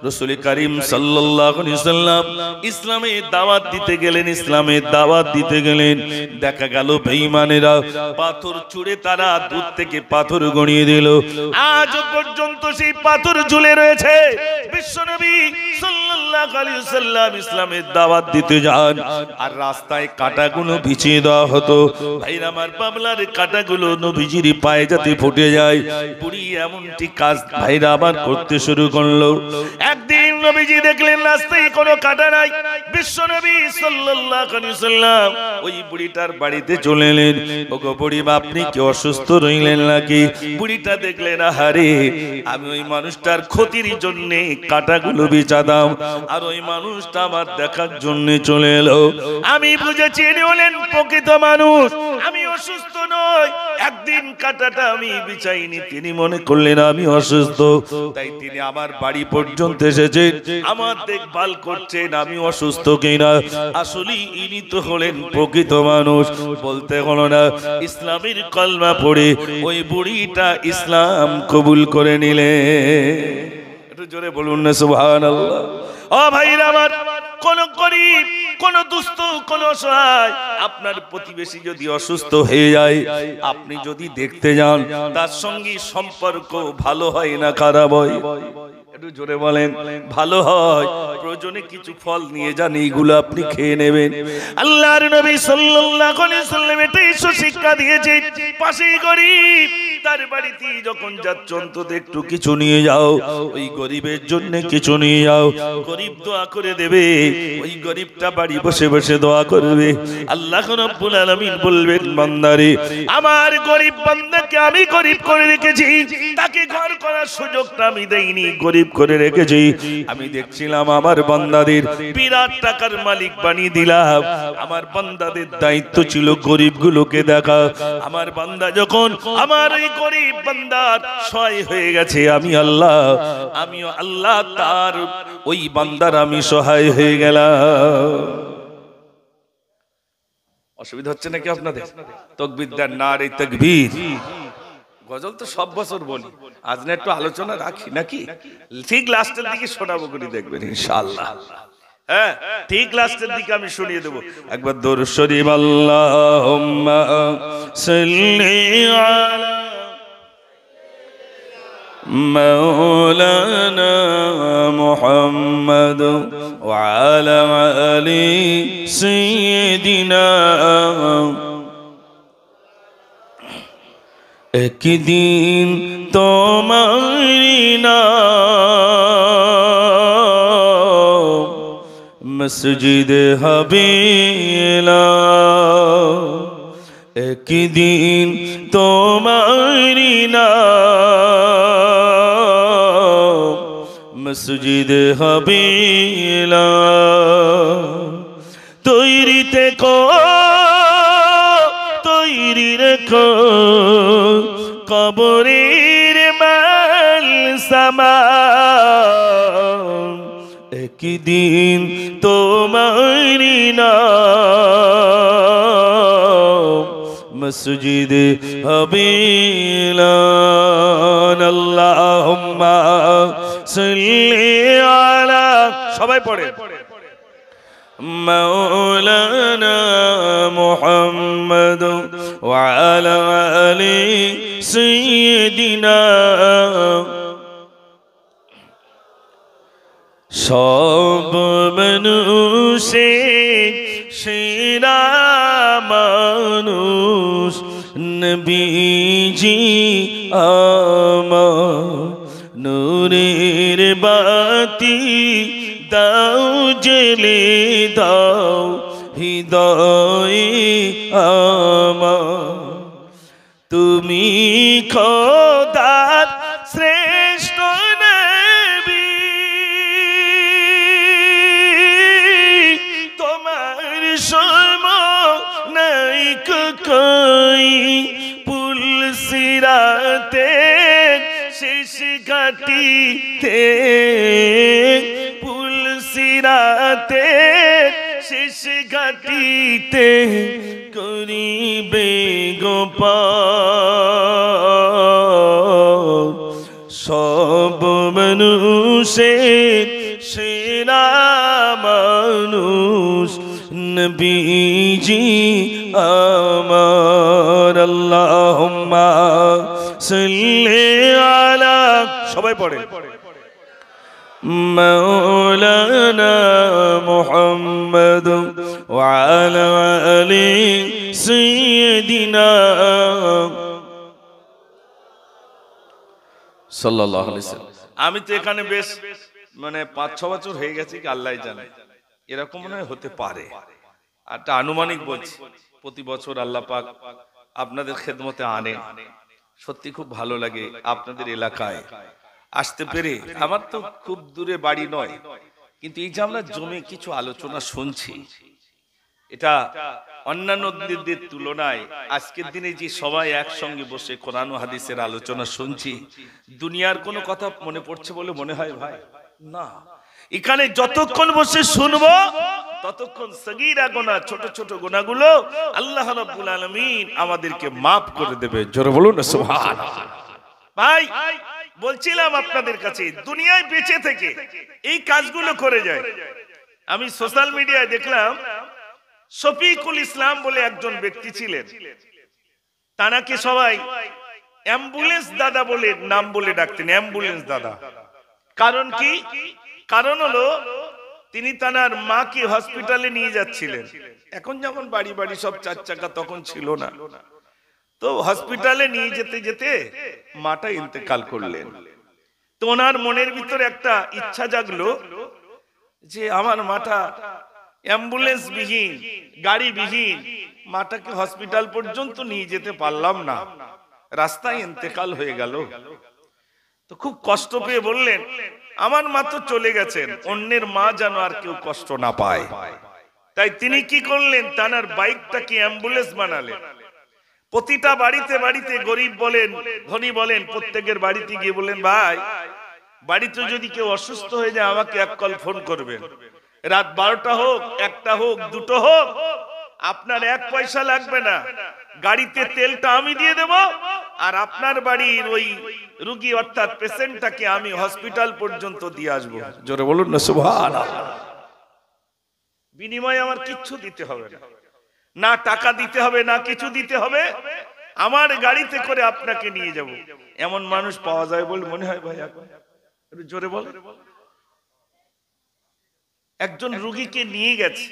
রাসূল করিম সাল্লাল্লাহু আলাইহি ওয়াসাল্লাম ইসলামের দাওয়াত দিতে গেলেন, ইসলামের দাওয়াত দিতে গেলেন, দেখা গেল বেঈমানেরা পাথর ছুঁড়ে তারা দূর থেকে পাথর গড়িয়ে দিল, আজও পর্যন্ত সেই পাথর ঝুলে রয়েছে। বিশ্বনবী সাল্লাল্লাহু আলাইহি ওয়াসাল্লাম ইসলামের দাওয়াত দিতে যান, আর রাস্তায় কাঁটাগুলো বিছিয়ে দেওয়া হতো। ভাইরা আমার, পাবলার কাঁটাগুলো নবীজির পায়ে যাতে ফুটে যায়, বুড়ি এমনটি কাজ ভাইরা আবার করতে শুরু করলো। একদিন নবীজি দেখলেন রাস্তায় কোনো কাঁটা নাই। বিশ্বনবী সাল্লাল্লাহু আলাইহি ওয়াসাল্লাম ওই বুড়িটার বাড়িতে চলে এলেন। ওগো বুড়ি, আপনি কি অসুস্থ রইলেন নাকি? বুড়িটা দেখলেন, আহারে, আমি ওই মানুষটার ক্ষতির জন্য কাঁটাগুলো বিছাদাম, আর ওই মানুষটা আমার দেখার জন্য চলে এলো। আমি বুঝেছি ইনি হলেন প্রকৃত মানুষ, আমি অসুস্থ নই। একদিন কাঁটাটা আমি বিছাইনি, তিনি মনে করলেন আমি অসুস্থ, তাই তিনি আমার বাড়ি পর্যন্ত এসেছেন, আমার দেখভাল করছেন আমি অসুস্থ কিনা। আসলে ইনি তো হলেন প্রকৃত মানুষ। বলতে হলো না, ইসলামের কলমা পড়ে ওই বুড়িটা ইসলাম কবুল করে নিলে। একটু জোরে বলুন না সুবহানাল্লাহ। ও ভাইরা আমার, কোন গরিব, কোন দুস্থ, কোন অসহায় আপনার প্রতিবেশী যদি অসুস্থ হয়ে যায়, আপনি যদি দেখতে যান, তার সঙ্গে সম্পর্ক ভালো হয় না খারাপ হয়? একটু জোরে বলেন, ভালো হয়। প্রয়োজনে কিছু ফল নিয়ে যান, এইগুলো আপনি খেয়ে নেবেন। আল্লাহর নবী সাল্লাল্লাহু আলাইহি সাল্লাম এটাই শিক্ষা দিয়েছে। পাশেই গরিব, তার বাড়িতে যখন যাচ্ছ অন্তত একটু কিছু নিয়ে যাও, ওই গরিবের জন্য কিছু নিয়ে যাও। গরিব দোয়া করে দেবে, ওই গরিবটা বাড়ি বসে বসে দোয়া করবে। আল্লাহ রাব্বুল আলামিন বলবেন, বান্দারে আমার গরিব বান্দাকে আমি গরিব করে রেখেছি, তাকে ঘর করার সুযোগটা আমি দেইনি, গরিব করে রেখেছি। আমি দেখছিলাম আমার বান্দাদের বিরাট টাকার মালিক বানিয়ে দিলাম। আমার বান্দাদের দায়িত্ব ছিল গরিবগুলোকে দেখা। আমার বান্দা যখন আমার এই গরিব বান্দার সহায় হয়ে গেছে, আমি আল্লাহ তার ওই বান্দার আমি সহায় হয়ে গেলাম। অসুবিধা হচ্ছে নাকি আপনাদের? তাকবীর দেন, নারে তাকবীর। গজল তো সব বছর বলি, আজ না একটু আলোচনা রাখি নাকি? ঠিক লাস্টের দিকে শোনাবো করে দেখবেন ইনশাআল্লাহ। হ্যাঁ, ঠিক লাস্টের দিকে আমি শুনিয়ে দেবো। একবার দরুদ শরীফ, আল্লাহুম্মা সাল্লি আলা مولانا محمد وعلى آل سيدنا। एक दिन तुम्हारी नाम मस्जिद हबीला, एक दिन तुम्हारी नाम मस्जिद हबीला। तैरी को তৈরি রেখো কবরের মালসামা, একদিন তোমারি নাম মসজিদ হবিলা। আল্লাহুম্মা সাল্লি আলা, সবাই পড়ে, مولانا محمد وعلى آل سيدنا। সব মানুষের সেরা মানুষ নবীজি আমার, নূরের বাতি দাও জেলে দাও হৃদয়ে আমার। তুমি খোদার শ্রেষ্ঠ নবী, তোমার সম নাই কই। পুল সিরাতে শেষ ঘাটিতে, সিরাতে শেষ ঘাটিতে করিবে গোপাল। সব মানুষের সেরা মানুষ নবীজি আমার। আল্লাহুম্মা সাল্লি আলা, সবাই পড়ে, مولانا محمد وعلى آل سيدنا সাল্লাল্লাহু আলাইহি ওয়াসাল্লাম। আমি তো এখানে বেশ 5-6 বছর হয়ে গেছে কি আল্লাহই জানে, এরকম মনে হতে পারে, একটা আনুমানিক বলছি। প্রতি বছর আল্লাহ পাক আপনাদের খেদমতে আনে, সত্যি খুব ভালো লাগে আপনাদের এলাকায় আসতে পেরে। আমার তো খুব দূরে বাড়ি নয়, কিন্তু এই যে আমরা জমে কিছু আলোচনা শুনছি, এটা অন্যান্য দিনের তুলনায় আজকের দিনে যে সবাই একসঙ্গে বসে কোরআন ও হাদিসের আলোচনা শুনছি, দুনিয়ার কোনো কথা মনে পড়ছে বলে মনে হয় ভাই? না, এখানে যতক্ষণ বসে শুনবো ততক্ষণ সগীরা গুনাহ, ছোট ছোট গুনাহগুলো আল্লাহ রাব্বুল আলামিন আমাদেরকে maaf করে দেবে। জোরে বলুন না সুবহানাল্লাহ। ভাই বলছিলাম আপনাদের কাছে, দুনিয়ায় বেঁচে থেকে এই কাজগুলো করে যায়। আমি সোশ্যাল মিডিয়ায় দেখলাম শফিকুল ইসলাম বলে একজন ব্যক্তি ছিলেন, তানাকে সবাই অ্যাম্বুলেন্স দাদা বলে নাম বলে ডাকতেন, অ্যাম্বুলেন্স দাদা। কারণ কি? কারণ হলো তিনি তার মাকে হসপিটালে নিয়ে যাচ্ছিলেন। এখন যেমন বাড়ি বাড়ি সব 4 চাকা, তখন ছিল না। তো হসপিটালে নিয়ে যেতে যেতে মাটা ইন্তেকাল করলেন। তো ওনার মনের ভিতরে একটা ইচ্ছা জাগলো যে আমার মাটা অ্যাম্বুলেন্স বিহীন, গাড়ি বিহীন, মাটাকে হসপিটাল পর্যন্ত নিয়ে যেতে পারলাম না, রাস্তায় ইন্তেকাল হয়ে গেল। তো খুব কষ্ট পেয়ে বললেন, আমার মা তো চলে গেছেন, অন্যের মা যেন আর কেউ কষ্ট না পায়। তাই তিনি কি করলেন, তার বাইকটাকে অ্যাম্বুলেন্স বানালেন। প্রতিটা বাড়িতে বাড়িতে, গরিব বলেন ধনী বলেন, প্রত্যেকের বাড়িতে গিয়ে বলেন, ভাই বাড়িতে যদি কেউ অসুস্থ হয়ে যায় আমাকে এক কল ফোন করবেন। রাত 12টা হোক, 1টা হোক, 2টো হোক, আপনার 1 পয়সা লাগবে না। গাড়িতে তেলটা আমি দিয়ে দেব, আর আপনার বাড়ির ওই রোগী অর্থাৎ পেশেন্টটাকে আমি হসপিটাল পর্যন্ত দিয়ে আসবো। জোরে বলুন না সুবহানাল্লাহ। বিনিময়ে আমার কিচ্ছু দিতে হবে না, না টাকা দিতে হবে, না কিছু দিতে হবে, আমার গাড়িতে করে আপনাকে নিয়ে যাব। এমন মানুষ পাওয়া যায় বলে মনে হয় ভাই? একটু জোরে বল। একজন রোগীকে নিয়ে গেছে,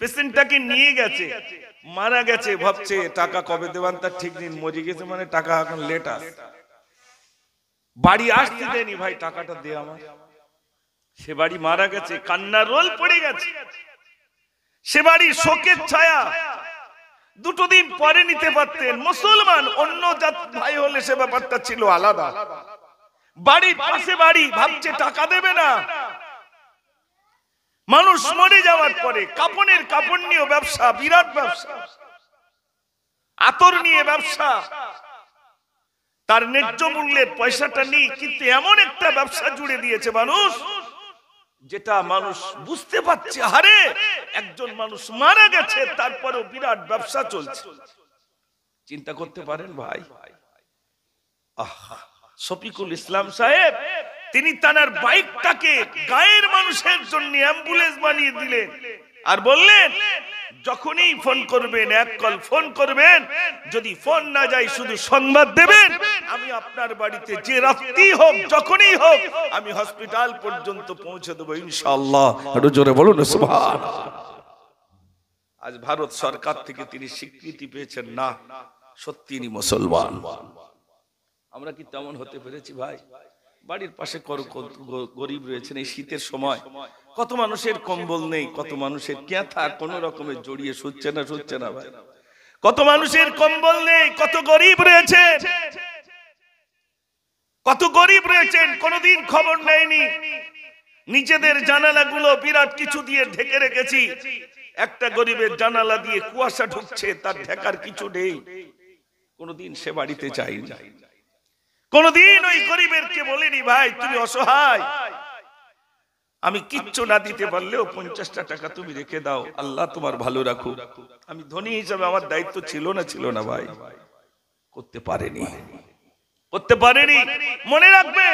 পেশেন্টটাকে নিয়ে গেছে, মারা গেছে, ভাবছে টাকা কবে দেবেন তার ঠিক নেই, মরে গেছে মানে টাকা এখন লেট আসে, বাড়ি আসতে দেয়নি, ভাই টাকাটা দে আমার। সে বাড়ি মারা গেছে, কান্নার রোল পড়ে গেছে, সে বাড়ির শোকের ছায়া 2টো দিন পরে নিতে পারতেন। মুসলমান, অন্য জাত ভাই হলে সে ব্যাপারটা ছিল আলাদা। বাড়ির পাশে বাড়ি, ভাবছে টাকা দেবে না। মানুষ মরে যাওয়ার পরে কাপড়ের কাপড় নিয়ে ব্যবসা, বিরাট ব্যবসা, আতর নিয়ে ব্যবসা, তার ন্যায্য মূল্যের পয়সাটা নেই, কিন্তু এমন একটা ব্যবসা জুড়ে দিয়েছে মানুষ, যেটা মানুষ বুঝতে পারছে আরে একজন মানুষ মারা গেছে, তারপরেও বিরাট ব্যবসা চলছে। চিন্তা করতে পারেন ভাই? শফিকুল ইসলাম সাহেব তিনি তার বাইকটাকে গায়ের মানুষের জন্য অ্যাম্বুলেন্স বানিয়ে দিলেন, আর বললেন যখনই ফোন করবেন 1 কল ফোন করবেন, যদি ফোন না যায় শুধু সংবাদ দেবেন, আমি আপনার বাড়িতে যে রাত্রি হোক যখনই হোক আমি হসপিটাল পর্যন্ত পৌঁছে দেবো ইনশাআল্লাহ। একটু জোরে বলুন সুবহানাল্লাহ। আজ ভারত সরকার থেকে তিনি স্বীকৃতি পেয়েছেন, না সত্যি তিনি মুসলমান। আমরা কি তেমন হতে পেরেছি ভাই? বাড়ির পাশে গরিব রয়েছেন, এই শীতের সময় কত মানুষের কম্বল নেই, কত মানুষের ক্যাথা কোন রকমে জড়িয়ে শুচ্ছে না ভাই, কত মানুষের কম্বল নেই, কত গরিব রয়েছে, কত গরিব রয়েছেন, কোনদিন খবর নেয়নি। নিজেদের জানালাগুলো বিরাট কিছু দিয়ে ঢেকে রেখেছি, একটা গরিবের জানালা দিয়ে কুয়াশা ঢুকছে, তার ঢাকার কিছু নেই, কোনদিন সে বাড়িতে যায়নি। কোনদিন ওই গরিবেরকে বলিনি ভাই তুমি অসহায়, আমি কিচ্ছু না দিতে পারলেও 50টা টাকা তুমি রেখে দাও, আল্লাহ তোমার ভালো রাখুক। আমি ধনী হিসাবে আমার দায়িত্ব ছিল না ভাই, করতে পারেনি। মনে রাখবে,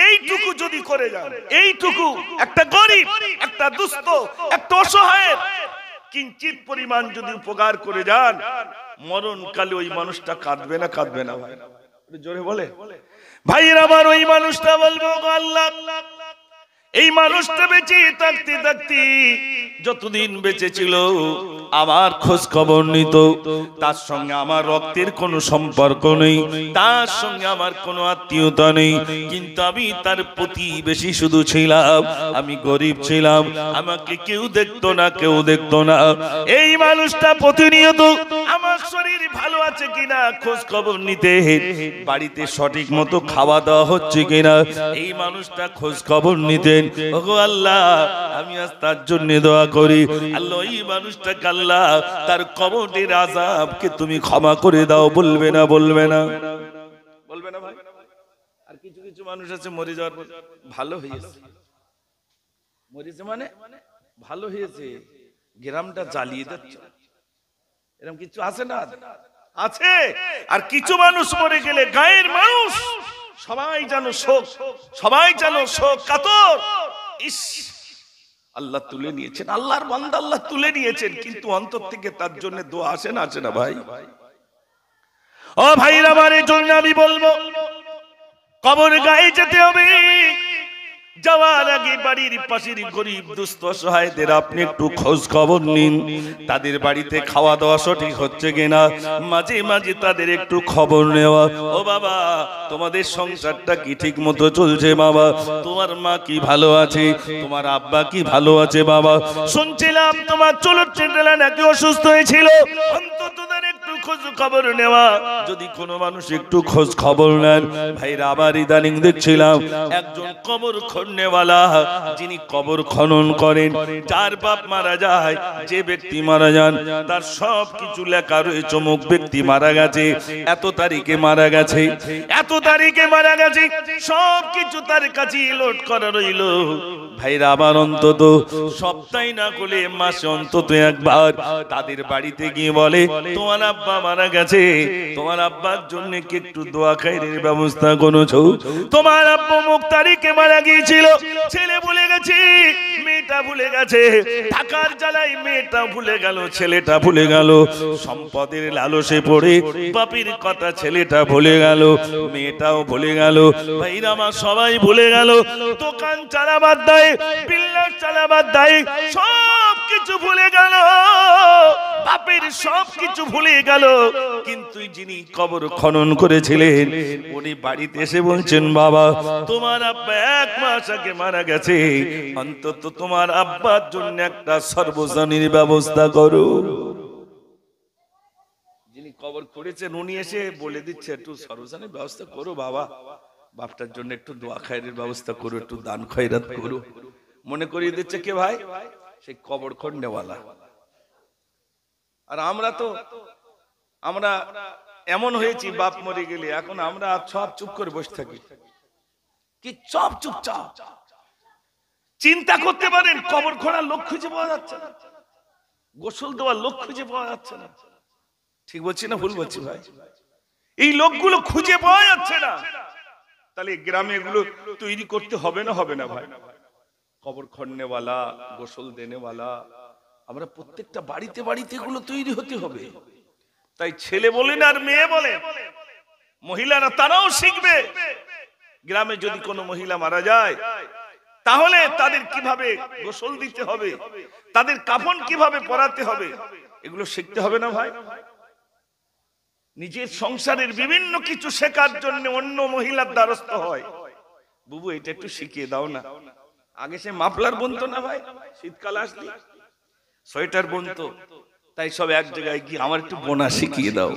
এইটুকু যদি করে যান, এইটুকু একটা গরিব, একটা দুস্থ, একটা অসহায় কিঞ্চিত পরিমাণ যদি উপকার করে যান, মরণকালে ওই মানুষটা কাঁদবে না ভাই? জোরে বলে ভাইয়ের আমার, ওই মানুষটা বলবো আল্লাহ এই মানুষটা বেঁচে থাকতে থাকতে যতদিন বেঁচে ছিল আমার খোঁজ খবর নিত, তার সঙ্গে আমার রক্তের কোনো সম্পর্ক নেই, তার সঙ্গে আমার কোনো আত্মীয়তা নেই, কিন্তু আমি তার প্রতিবেশী শুধু ছিলাম, আমি গরিব ছিলাম, আমাকে কেউ দেখতো না। এই মানুষটা প্রতিনিয়ত আমার শরীর ভালো আছে কিনা খোঁজ খবর নিতে, বাড়িতে সঠিক মতো খাওয়া দাওয়া হচ্ছে কিনা এই মানুষটা খোঁজ খবর নিতেন। ওগো আল্লাহ, আমি আজ তার জন্য দোয়া করি, আল্লাহ এই মানুষটাকে আল্লাহ তার কবরের আযাবকে তুমি ক্ষমা করে দাও। বলবে না ভাই? আর কিছু মানুষ আছে মরে যাওয়ার পর ভালো হয়েছে, মরেছে মানে ভালো হয়েছে, গ্রামটা জ্বালিয়ে দিচ্ছে, এরকম কিছু আছে না? আছে। আর কিছু মানুষ মরে গেলে গায়ের মানুষ সবাই যেন শোক কাতর। ইস, আল্লাহ তুলে নিয়েছেন, আল্লাহর বান্দা আল্লাহ তুলে নিয়েছেন, কিন্তু অন্তর থেকে তার জন্য দোয়া আসে না ভাই? ও ভাইরা, আমার জন্য আমি বলবো কবর গায়ে যেতে হবে, যাওয়ার আগে বাড়ির পাশের গরিব দুস্থ অসহায়দের আপনি একটু খোঁজ খবর নিন, তাদের বাড়িতে খাওয়া দাওয়া সঠিক হচ্ছে কিনা, মাঝে মাঝে তাদের একটু খবর নেওয়া। ও বাবা, তোমাদের সংসারটা কি ঠিক মতো চলছে বাবা? তোমার মা কি ভালো আছে? তোমার আব্বা কি ভালো আছে বাবা? শুনছিলাম তোমার চলুর চেন্ডেলা নাকি অসুস্থ হয়েছিল, অন্তত তার একটু খোঁজ খবর নেওয়া। যদি কোনো মানুষ একটু খোঁজ খবর নেন ভাইরা, আবার ইদানিং দেখছিলাম একজন কবর খননেওয়ালা, যিনি কবর খনন করেন, যার বাপ মারা যায়, যে ব্যক্তি মারা যান, তার সব কিছু লেখা রয়েছে, অমুক ব্যক্তি মারা গেছে, এত তারিখে মারা গেছে, এত তারিখে মারা গেছে, সব কিছু তার কাছে লোড করা রইল। ভাইরা আবার অন্তত সপ্তাহে না করলে মাসে অন্তত একবার তাদের বাড়িতে গিয়ে বলে, তোমার আব্বা মারা গেছে, তোমার আব্বার জন্য কি একটু দোয়া খাইরের ব্যবস্থা করেছো? তোমার আব্বা অমুক তারিখে মারা গিয়েছিল, ছেলে ভুলে গেছে, মেয়েটা ভুলে গেছে, টাকার জ্বালায় মেয়েটা ভুলে গেল, ছেলেটা ভুলে গেল, সম্পদের লালসে পড়ে বাপের কথা ছেলেটা ভুলে গেল, মেয়েটাও ভুলে গেল, ভাইরা আমার সবাই ভুলে গেল। দোকান চালাবার দায়, বিল্লার চালাবার দায়, সব কিছু ভুলে গেল, বাপের সব কিছু ভুলে গেল। কিন্তু যিনি কবর খনন করেছিলেন উনি বাড়িতে এসে বলছেন, বাবা তোমার আব্বা 1 মাস আগে মারা গেছে, অন্তত তোমার আব্বার জন্য একটা সর্বজনীন ব্যবস্থা করো। যিনি কবর করেছেন উনি এসে বলে দিচ্ছে, একটু সর্বজনীন ব্যবস্থা করো বাবা, বাপটার জন্য একটু দোয়া খায়রের ব্যবস্থা করো, একটু দান খয়রাত করো। মনে করিয়ে দিচ্ছে কে ভাই? সেই কবর খননেওয়ালা। আর আমরা এমন হয়েছি, বাপ মরে গেলে এখন আমরা সব চুপ করে বসে থাকি, কি সব চুপচাপ। চিন্তা করতে পারেন, কবর খোঁড়ার লোক খুঁজে পাওয়া যাচ্ছে না, গোসল দেওয়ার লোক খুঁজে পাওয়া যাচ্ছে না। ঠিক বলছি না ভুল বলছি ভাই? এই লোকগুলো খুঁজে পাওয়া যাচ্ছে না। তাহলে গ্রামে এগুলো তৈরি করতে হবে না, হবে না ভাই? কবর খননেওয়ালা, গোসল দেনেওয়ালা, আমরা প্রত্যেকটা বাড়িতে বাড়িতে এগুলো তৈরি হতে হবে। তাই ছেলে বলেন আর মেয়ে বলেন, মহিলারা তারাও শিখবে। গ্রামে যদি কোনো মহিলা মারা যায়, তাহলে তাদের কিভাবে গোসল দিতে হবে, তাদের কাফন কিভাবে পরাতে হবে, এগুলো শিখতে হবে না ভাই? নিজের সংসারের বিভিন্ন কিছু শেখার জন্য অন্য মহিলার দ্বারস্থ হয়, বুবু এটা একটু শিখিয়ে দাও না। আগে সে মাফলার বুনতো না ভাই, শীতকাল আসলে সোয়েটার বুনতো, তাই সব এক জায়গায় গিয়ে আমার একটু বোনা শিখিয়ে দাও,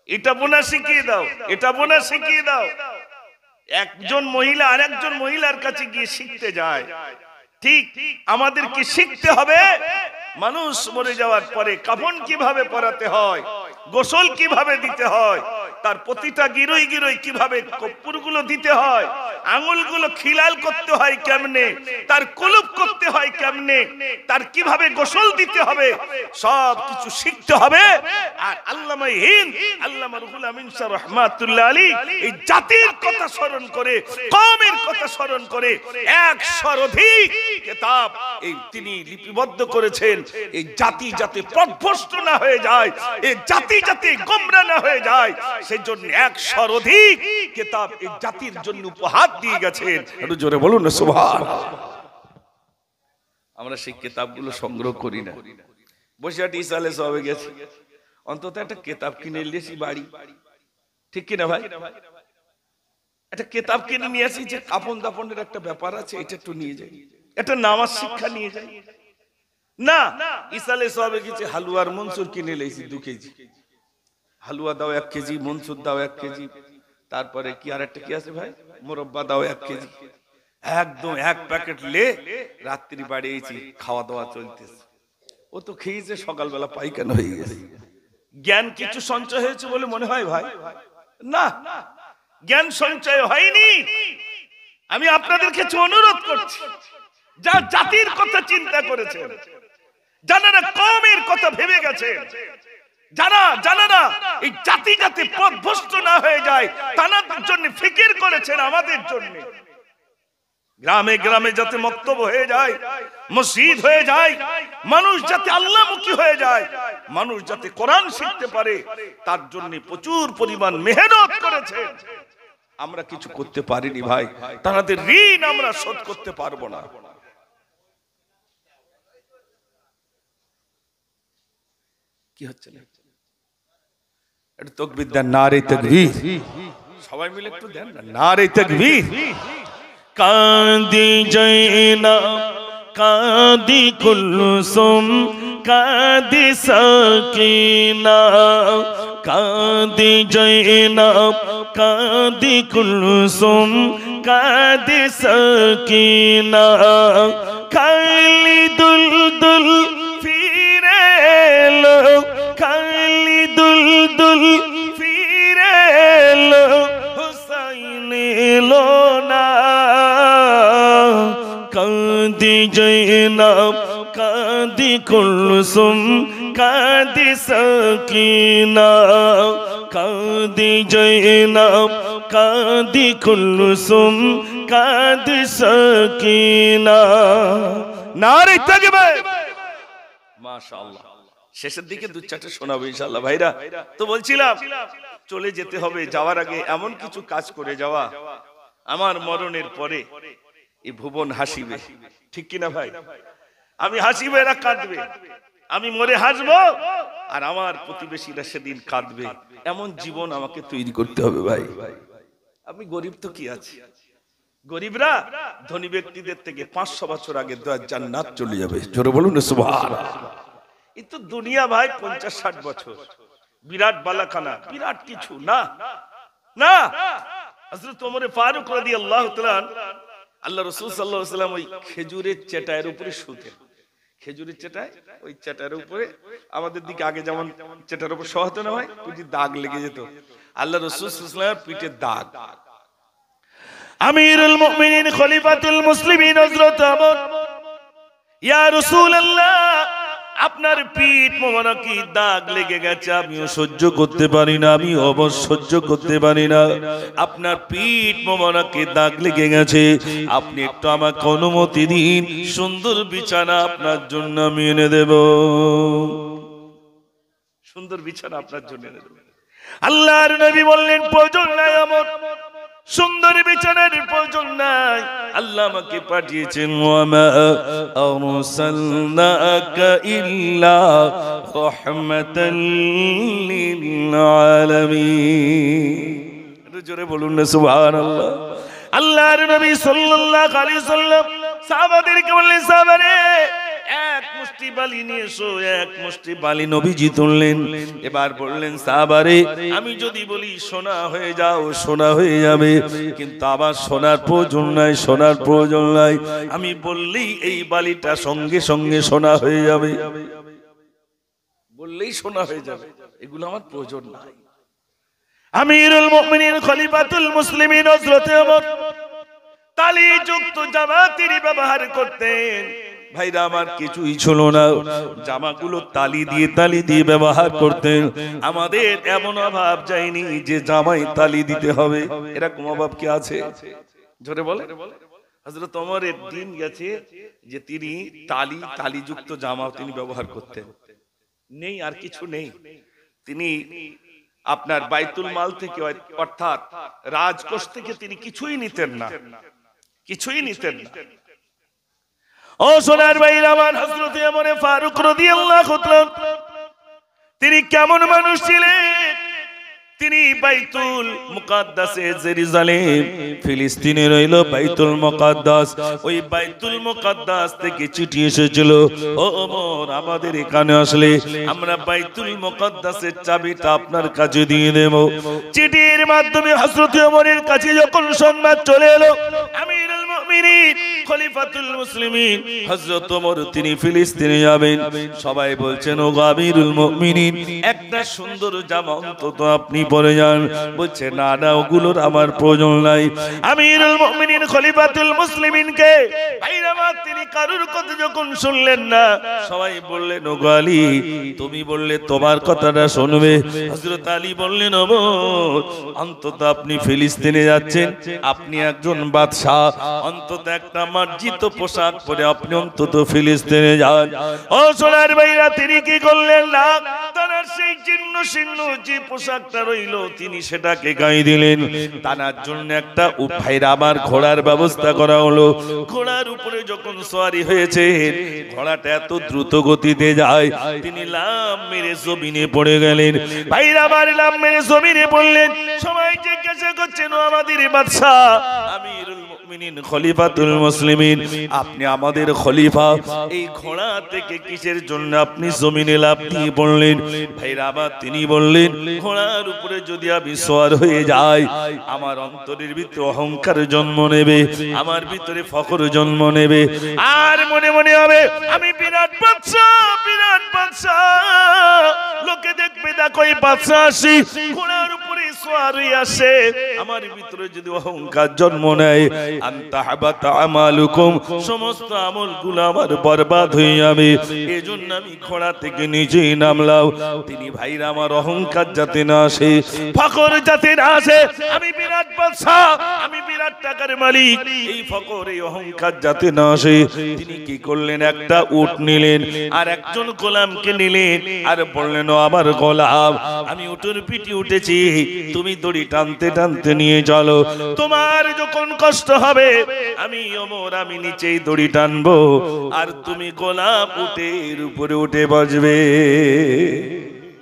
এটা বোনা শিখিয়ে দাও, এটা বোনা শিখিয়ে দাও। একজন মহিলা আর একজন মহিলার কাছে গিয়ে শিখতে যায়। ঠিক আমাদেরকে শিখতে হবে মানুষ মরে যাওয়ার পরে কাফন কিভাবে পরাতে হয়, গোসল কিভাবে দিতে হয়, তার প্রতিটা গিরোই গিরোই কিভাবে কর্পূরগুলো দিতে হয়, আঙুলগুলো খিলাল করতে হয় কেমনে, তার কুলুপ করতে হয় কেমনে, তার কিভাবে গোসল দিতে হবে, সব কিছু শিখতে হবে। আর আল্লামা হিন্দ, আল্লামা রুহুল আমিন শাহ রাহমাতুল্লাহ আলাইহি এই জাতির কথা স্মরণ করে, কওমের কথা স্মরণ করে 100 অধিক কিতাব এই তিনি লিপিবদ্ধ করেছেন। এই জাতি যাতে পথভ্রষ্ট না হয়ে যায়, এই জাতি যাতে গোমরা না হয়ে যায়, সেই জন্য 100 অধিক কিতাব এই জাতির জন্য উপহার দিয়ে গেছেন। একটু জোরে বলুন না সুবহানাল্লাহ। আমরা সেই কিতাবগুলো সংগ্রহ করি না, বসিয়াটি সালে সবে গেছি, অন্তত একটা কিতাব কিনে নিয়েছি বাড়ি, ঠিক কিনা ভাই? একটা কিতাব কিনে নিয়ে আসি যে কাপন দাপনের একটা ব্যাপার আছে, এটা একটু নিয়ে যাই, একটা নামাজ শিক্ষা নিয়ে যাই না। ইসালে সবে গেছে, হালুয়ার মনসুর কিনে লেছি 2 কেজি, হালুয়া দাও 1 কেজি, মনসুর দাও 1 কেজি, তারপরে কি আর একটা কি আছে ভাই, মুরব্বা দাও 1 কেজি, একদম 1 প্যাকেট লে রাত্রি বাড়িয়েছি, খাওয়া দাওয়া চলতেছে। ও তো খেয়েছে, সকালবেলা পায়খানা হয়ে গেছে। জ্ঞান কিছু সঞ্চয় হয়েছে বলে মনে হয় ভাই? না, জ্ঞান সঞ্চয় হয়নি। আমি আপনাদের কাছে অনুরোধ করছি, যা জাতির কথা চিন্তা করেছেন, যারা কওমের কথা ভেবে গেছে, যারা এই জাতি যাতে পথভ্রষ্ট না হয়ে যায় তাদের জন্য ফিকির করেছেন, আমাদের জন্য গ্রামে গ্রামে যাতে মক্তব হয়ে যায়, মসজিদ হয়ে যায়, মানুষ যাতে আল্লাহমুখী হয়ে যায়, মানুষ যাতে কোরআন শিখতে পারে, তার জন্য প্রচুর পরিমাণ মেহনত করেছে। আমরা কিছু করতে পারিনি ভাই, তাদের ঋণ আমরা শোধ করতে পারবো না। কি হচ্ছে না একটু তাকবীর দেন, নারে তাকবীর, সবাই মিলে একটু দেন না, নারে তাকবীর। কাঁদি জয়নাব কাঁদি কুলসুম কাঁদি সাকিনা, কাঁদি জয়নাব কাঁদি কুলসুম কাঁদি সাকিনা, খালি দুলদুল ফিরে এলো, খালি দুলদুল ফিরে এলো, হুসাইন এলো না। কাঁদি জয়নাব কাঁদি কুলসুম কাঁদি সাকিনা, কাঁদি জয়নাব কাঁদি কুলসুম কাঁদি সাকিনা। নারে তাকবীর, মাশাআল্লাহ। শেষের দিকে দু চারটে শোনাবো ইনশাআল্লাহ। ভাইরা তো বলছিলাম চলে যেতে হবে, যাওয়ার আগে এমন কিছু কাজ করে যাওয়া, আমার মরণের পরে এই ভুবন হাসিবে, ঠিক কিনা ভাই? আমি হাসিবে, এরা কাঁদবে, আমি মরে হাসবো, আর আমার প্রতিবেশীরা সেদিন কাঁদবে। এমন জীবন আমাকে তৈরি করতে হবে ভাই। আমি গরিব তো কি আছে, গরিবরা ধনী ব্যক্তিদের থেকে 500 বছর আগে জান্নাত চলে যাবে। জোরে বলুন না সুবহানাল্লাহ। এই তো দুনিয়া ভাই 50-60 বছর, বিরাট বালাখানা, বিরাট কিছু না না। হযরত ওমর ফারুক রাদিয়াল্লাহু তাআলা, আল্লাহ রাসূল সাল্লাল্লাহু আলাইহি ওয়াসাল্লাম ওই খেজুরের চেটায়ের উপরে শুতেন। খেজুরের চেটায়, ওই চেটার উপরে, আমাদের দিকে আগে যেমন চেটার উপর শোয়া হতো না ভাই, পিঠে দাগ লেগে যেত, আল্লাহ রাসূল সাল্লাল্লাহু আলাইহি ওয়াসাল্লামের পিঠে দাগ। আমিরুল মুমিনিন খলিফাতুল মুসলিমিন হযরত ওমর, ইয়া রাসূলুল্লাহ আপনার পিঠ মোবারকে দাগ লেগে গেছে, আমিও সহ্য করতে পারি না, আমি অবশ্য সহ্য করতে পারি না, আপনার পিঠ মোবারকে দাগ লেগে গেছে, আপনি একটু আমাকে অনুমতি দিন, সুন্দর বিছানা আপনার জন্য আমি এনে দেব, সুন্দর বিছানা আপনার জন্য এনে দেব। আল্লাহর নবী বললেন প্রয়োজন নাই আমার, সুন্দর বিছানার প্রয়োজন নাই, আল্লাহ আমাকে পাঠিয়েছেন ওয়ামা আরসালনাকা ইল্লা রাহমাতাল লিল আলামিন। একটু জোরে বলুন না সুবহানাল্লাহ। আল্লাহর নবী সাল্লাল্লাহু আলাইহি সাল্লাম সাহাবাদেরকে বললেন, সাহাবারে এক মুষ্টি বালি নিয়ে এসো, এক মুষ্টি বালি নবীজি তুললেন। এবার বললেন, সাহাবারে আমি যদি বলি সোনা হয়ে যাও, সোনা হয়ে যাবে, কিন্তু আবার সোনার প্রয়োজন নাই, সোনার প্রয়োজন নাই, আমি বললেই এই বালিটা সঙ্গে সঙ্গে সোনা হয়ে যাবে, বললেই সোনা হয়ে যাবে, এগুলো আমার প্রয়োজন নাই। আমিরুল মুমিনিন খলিফাতুল মুসলিমিন হযরত ওমর তালি যুক্ত জামা তিনি ব্যবহার করতেন। ভাইরা আমার কিছুই ছিল না, জামাগুলো তালি দিয়ে ব্যবহার করতেন। আমাদের এমন অভাব যায়নি যে জামাই তালি দিতে হবে, এরকম অভাব কি আছে? জোরে বলে। হযরত ওমরের দিন গেছে যে তিনি তালিযুক্ত জামা তিনি ব্যবহার করতেন, নেই আর কিছু নেই। তিনি আপনার বাইতুল মাল থেকে অর্থাৎ রাজকোষ থেকে তিনি কিছুই নিতেন না, কিছুই নিতেন না। ও সোনার ভাইরা আমার, হযরত ওমর ফারুক রাদিয়াল্লাহু তাআলা তিনি কেমন মানুষ ছিলেন? তিনি বাইতুল মুকাদ্দাসে জেরুজালেম ফিলিস্তিনে রইল বাইতুল মুকাদ্দাস, ওই বাইতুল মুকাদ্দাস থেকে চিঠি এসেছিল, ও ওমর আমাদের এখানে আসলে আমরা বাইতুল মুকাদ্দাসের চাবিটা আপনার কাছে দিয়ে দেব। চিঠির মাধ্যমে হযরত ওমরের কাছে যখন সংবাদ চলে এলো, আমিরুল মুমিনিন খলিফাতুল মুসলিমিন হযরত ওমর তিনি ফিলিস্তিনে যাবেন, সবাই বলছেন ও আমিরুল মুমিনিন একটা সুন্দর জামা অন্তত আপনি পরে যান। বলছে না না, ওগুলোর আমার প্রয়োজন নাই। আমিরুল মুমিনিন খলিফাতুল মুসলিমিনকে ভাইরা তিনি কারুর কথা যখন শুনলেন না, সবাই বললেন ও আলী তুমি বললে তোমার কথাটা শুনবে। হযরত আলী বললেন ওমর অন্তত আপনি ফিলিস্তিনে যাচ্ছেন, আপনি একজন বাদশাহ, অন্তত একটা মার্জিত পোশাক পরে আপনি অন্তত ফিলিস্তিনে যান। ও সোনার ভাইরা তিনি কি করলেন না, তার সেই জীর্ণ শীর্ণ যে পোশাকটা রইল তিনি সেটাকে গায়ে দিলেন। টানার জন্য একটা ভাইরা আমার ঘোড়ার ব্যবস্থা করা হলো। ঘোড়ার উপরে যখন সওয়ারি হয়েছে, ঘোড়াটা এত দ্রুত গতিতে যায়, তিনি লাম মেরে জমিনে পড়ে গেলেন। ভাইরা আমার লাম মেরে জমিনে পড়লেন। সবাই জিজ্ঞাসা করছেন, আমাদের বাদশা আমিরুল মুমিনিন খলিফাতুল মুসলিমিন, আপনি আমাদের খলিফা, এই ঘোড়া থেকে কিসের জন্য আপনি জমিনে লাফ দিয়ে পড়লেন? ভাইরা আবার তিনি বললেন, ঘোড়ার উপরে যদি আমি সওয়ার হয়ে যাই, আমার অন্তরের ভিতরে অহংকার জন্ম নেবে, আমার ভিতরে ফখর জন্ম নেবে, আর মনে মনে হবে আমি বিরাট বাদশা, বিরাট বাদশা। লোকে দেখবে দেখো এই বাদশা আসি ঘোড়ার উপরে সওয়ার হয়ে আসে, আমার ভিতরে যদি অহংকার জন্ম নেয়, আনতা হাবাতা আমালুকুম, সমস্ত আমলগুলো আমার বরবাদ হয়ে যাবে। এজন্য আমি ঘোড়া থেকে নিজেই নামলাম। তিনি ভাইরা আমার অহংকার যাতে না আসে, ফখর যাতে না আসে, আমি বিরাট বাদশা, আমি বিরাট টাকার মালিক, এই ফখর এই অহংকার যাতে না আসে, তিনি কি করলেন, একটা উট নিলেন আর একজন গোলামকে নিলেন আর বললেন, ও আমার গোলাম, আমি উটের পিঠে উঠেছি, তুমি দড়ি টানতে টানতে নিয়ে চলো, তোমার যখন কষ্ট হবে আমি ওমর আমি নিচেই দড়ি টানবো আর তুমি গোলাম উটের উপরে উঠে বসবে।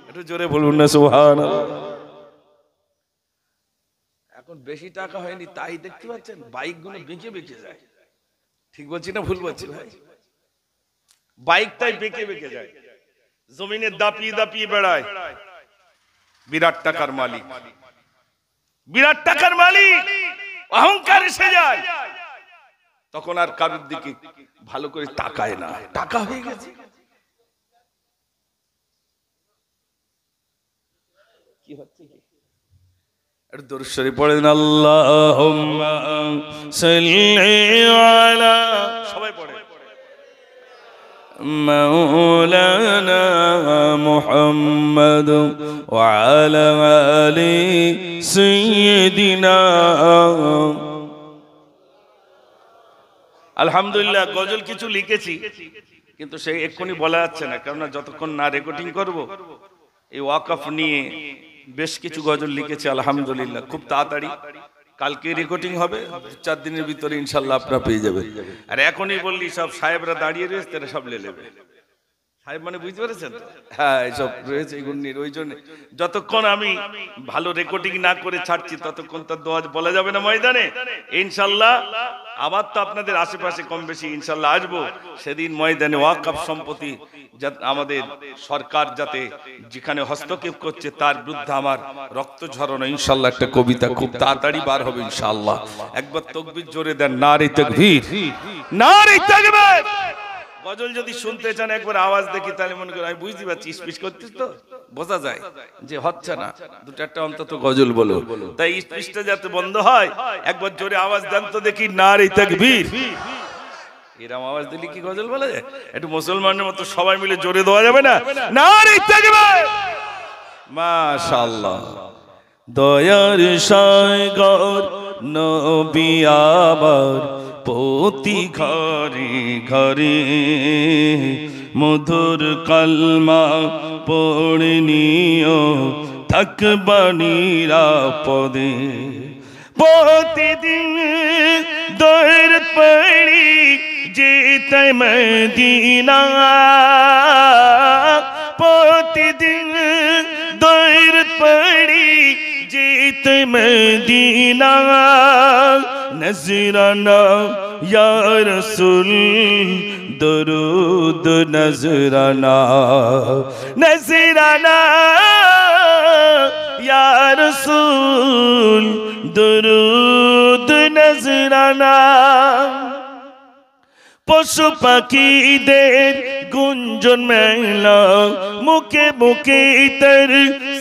একটু জোরে বলুন না সুবহানাল্লাহ। এখন বেশি টাকা হয়নি তাই দেখতে পাচ্ছেন বাইকগুলো বেঁকে বেঁকে যায়। ঠিক বলছি না ভুল বলছি ভাই? বাইকটাই বেঁকে বেঁকে যায়, জমিনে দাপিয়ে দাপিয়ে বেড়ায়। বিরাট টাকার মালিক, বিরাট টাকার মালিক, অহংকার এসে যায়, তখন আর কারোর দিকে ভালো করে তাকায় না, টাকা হয়ে গেছে। কি হচ্ছে? একটু দরুদ শরীফ পড়েন, আল্লাহুম্মা সাল্লি আলা, সবাই পড়ে, মাওলানা মুহাম্মদ ওয়া আলা আলি সাইয়্যিদিনা। আলহামদুলিল্লাহ, গজল কিছু লিখেছি কিন্তু সেই এক্ষুনি বলা যাচ্ছে না, কারণ যতক্ষণ না রেকর্ডিং করব, এই ওয়াকফ নিয়ে বেশ কিছু গজল লিখেছি আলহামদুলিল্লাহ। খুব তাড়াতাড়ি কালকে রেকর্ডিং হবে, 4 দিনের ভিতরে ইনশাল্লাহ আপনারা পেয়ে যাবেন। আর এখনই বললি সব সাহেবরা দাঁড়িয়ে রয়েছে, তারা সব লে নেবে। সাহেব মানে বুঝতে পেরেছেন? হ্যাঁ, এইসব রয়েছে গুণনির। ওই জন্য যতক্ষণ আমি ভালো রেকর্ডিং না করে ছাড়ছি ততক্ষণ তার দোয়া বলা যাবে না ময়দানে। ইনশাল্লাহ আবার তো আপনাদের আশেপাশে কম বেশি ইনশাল্লাহ আসবো, সেদিন ময়দানে ওয়াকফ সম্পত্তি আমাদের সরকার যাতে যেখানে হস্তক্ষেপ করছে তার বিরুদ্ধে আমার রক্ত ঝরানো ইনশাল্লাহ একটা কবিতা খুব তাড়াতাড়ি বার হবে ইনশাল্লাহ। একবার তাকবীর জোরে দেন, নারে তাকবীর, নারে তাকবীর। গজল যদি শুনতে চান একবার আওয়াজ দেখি, তাহলে মনে করেন আমি বুঝতে পারছি স্পিচ করছিস তো বোঝা যায় যে হচ্ছে না, 2-4টা অন্তত গজল বলো। তাই স্পিচটা যাতে বন্ধ হয় একবার জোরে আওয়াজ দেন তো দেখি, নারে তাকবীর। এরকম আওয়াজ দিলে কি গজল বলা যায়? একটু মুসলমানের মতো সবাই মিলে জোরে দেওয়া যাবে না? নারে তাকবীর, মাশাআল্লাহ। দয়ার সাগর নবী আমার প্রতি ঘরে ঘরে, মধুর কলমা পড়ে নিও থাকবা নিরাপদে। প্রতিদিন দৌড় পড়ি যেতে মদিনা, প্রতিদিন দৌড় পড়ি যেতে মদিনা। নজরানা ইয়া রাসূল দরুদ নজরানা, নজরানা ইয়া রাসূল দরুদ নজরানা। পশু পাখিদের গুঞ্জন মেলা, মুখে মুখে ইতর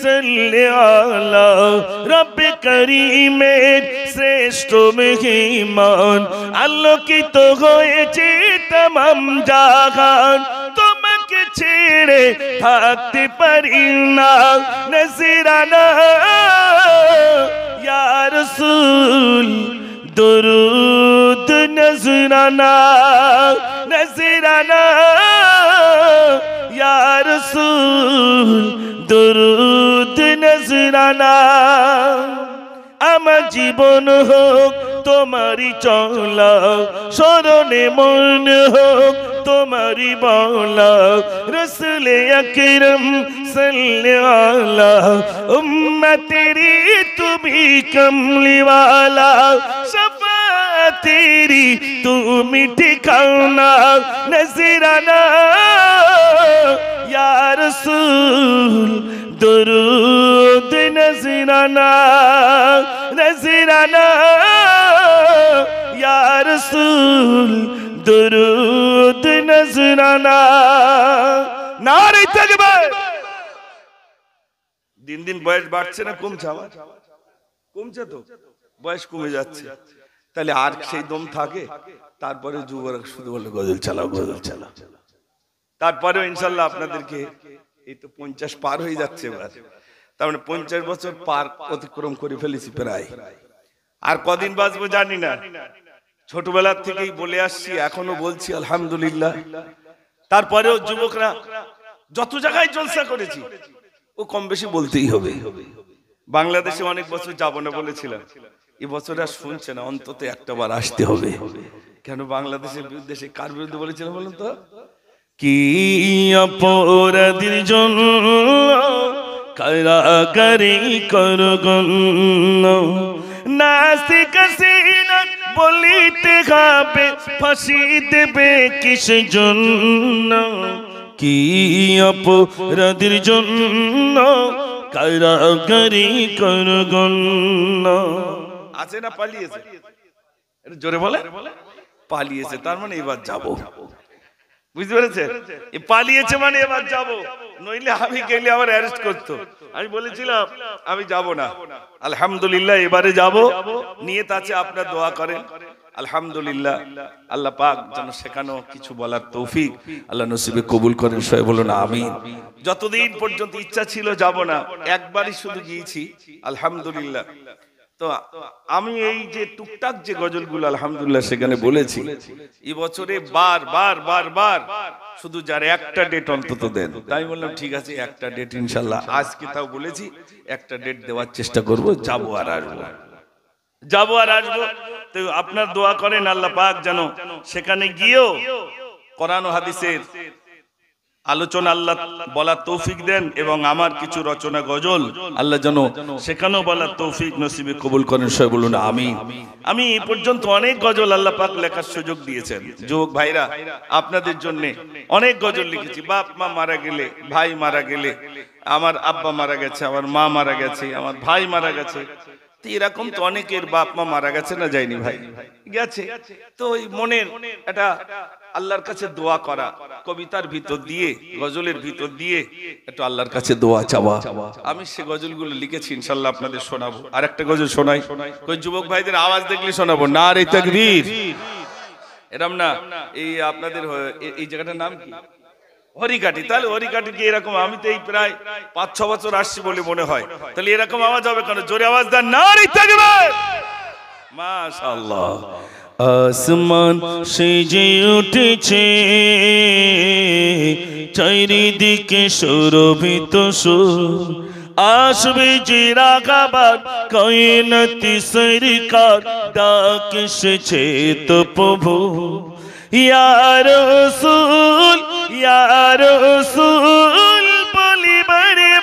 সাল্লে আলা। রব্বে করিমের শ্রেষ্ঠ মেহমান, আলোকিত হয়েছে তমাম জাহান। তোমাকে ছেড়ে থাকতে পারি না, নজরানা ইয়া রাসূল দরুদ নজরানা, নজরানা ইয়া রাসূল দুরুদ নজরানা আমার জীবন হোক তোমারি চলা স্মরণে মন হোক তোমারি বলা রসুলে আকরম সাল্লাল্লাহু আলা উম্মতেরি তুমি কমলি वाला शफाअत तेरी তুমি ठिकाना नजराना या रसूल दुरूद नजराना नजराना या रसूल दुरूद नजराना नारे तकबीर दिन दिन বয়স বাড়ছে না কমছে আবার কমছে তো বয়স কমে যাচ্ছে তাহলে আর সেই দম থাকে তারপরে যুবক শুধু বলে গজল চালাও গজল চালাও তারপরেও ইনশাআল্লাহ আপনাদেরকে এই তো 50 পার হয়ে যাচ্ছে এবার তার মানে 50 বছর পার অতিক্রম করে ফেলেছি প্রায় আর কদিন বাঁচবো জানি না ছোটবেলা থেকেই বলে আসছি এখনো বলছি আলহামদুলিল্লাহ তারপরেও যুবকরা যত জায়গায় জলসা করেছি ও কম বেশি বলতেই হবে বাংলাদেশে অনেক বছর যাব না বলেছিলাম এই বছর আর শুনছে না অন্তত একটা বার আসতে হবে কেন বাংলাদেশের বিরুদ্ধে সে কার বিরুদ্ধে বলেছিলাম বলুন তো কি অপরাধীর জন্য কারাগারে করগণ নাস্তিক সিনা বলিতে হবে ফাঁসি দেবে কিস জন্য কি অপরাধীর জন্য কারাগারে করগণ আছে না পালিয়েছে এটা জোরে বলে পালিয়েছে তার মানে এবার যাব বুঝতে পেরেছেন এই পালিয়েছে মানে এবার যাব নইলে আমি গেলে আবার অ্যারেস্ট করতো আমি বলেছিলাম আমি যাব না আলহামদুলিল্লাহ এবারে যাব নিয়ত আছে আপনারা দোয়া করেন আলহামদুলিল্লাহ আল্লাহ পাক যেন সেখানেও কিছু বলার তৌফিক আল্লাহ নসিবে কবুল করেন সবাই বলুন আমিন যতদিন পর্যন্ত ইচ্ছা ছিল যাব না একবারই শুধু গিয়েছি আলহামদুলিল্লাহ তো আমি এই যে টুকটাক যে গজলগুলো আলহামদুলিল্লাহ সেখানে বলেছি এই বছরে বার বার বার বার শুধু যার একটা ডেট অন্তত দেন তাই বললাম ঠিক আছে একটা ডেট ইনশাআল্লাহ আজকে তাও বলেছি একটা ডেট দেওয়ার চেষ্টা করব যাব আর আসবো যাবো আর আসবো তো আপনার দোয়া করেন আল্লাহ পাক যেন সেখানে গিয়েও কোরআন ও হাদিসের আলোচনা আল্লাহ বলার তৌফিক দেন এবং আমার কিছু রচনা গজল আল্লাহ যেন সেখানেও বলার তৌফিক নসিবে কবুল করেন সবাই বলুন আমিন আমি এই পর্যন্ত অনেক গজল আল্লাহ পাক লেখার সুযোগ দিয়েছেন যুবক ভাইরা আপনাদের জন্য অনেক গজল লিখেছি বাপ মা মারা গেলে ভাই মারা গেলে আমার আব্বা মারা গেছে আমার মা মারা গেছে আমার ভাই মারা গেছে তো এরকম তো অনেকের বাপ মা মারা গেছে না যায়নি ভাই গেছে তো ওই মনের এটা আল্লাহর কাছে দোয়া করা কবিতার ভিতর দিয়ে গজলের ভিতর দিয়ে একটু আল্লাহর কাছে দোয়া চাওয়া আমি সে গজলগুলো লিখেছি ইনশাআল্লাহ আপনাদের শোনাবো আর একটা গজল শোনাই কই যুবক ভাইদের আওয়াজ দেখলে শোনাবো নারে তাকবীর এরকম না এই আপনাদের এই জায়গাটার নাম কি হরিকাটি তাহলে হরিকাটি কি এরকম আমি তো এই প্রায় 5-6 বছর আসছি বলে মনে হয় তাহলে এরকম আওয়াজ হবে কেন জোরে আওয়াজ দেন নারে তাকবীর মাশাআল্লাহ আসমান সেজে উঠেছে চারিদিকে সুরভিত সুর আসবে যে রাগাবার কায়নাতি সরকার ডাক এসেছে তো প্রভু ইয়া রাসূল ইয়া রাসূল বলিবারে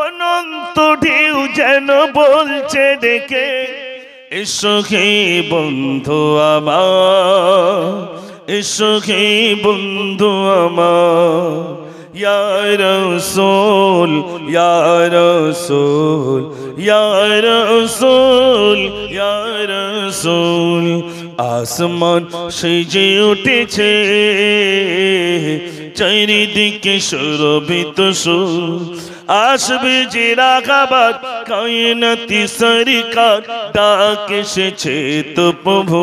অনন্ত ঢেউ যেন বলছে ডেকে এসো হে বন্ধু আমার এসো হে বন্ধু আমার ইয়া রাসূল ইয়া রাসূল ইয়া রাসূল ইয়া রাসূল আসমান সেজে উঠেছে চারিদিকে সুরভিত সুর আসবে যে রাগাবার কায়নাতি সরকার ডাক এসেছে তো প্রভু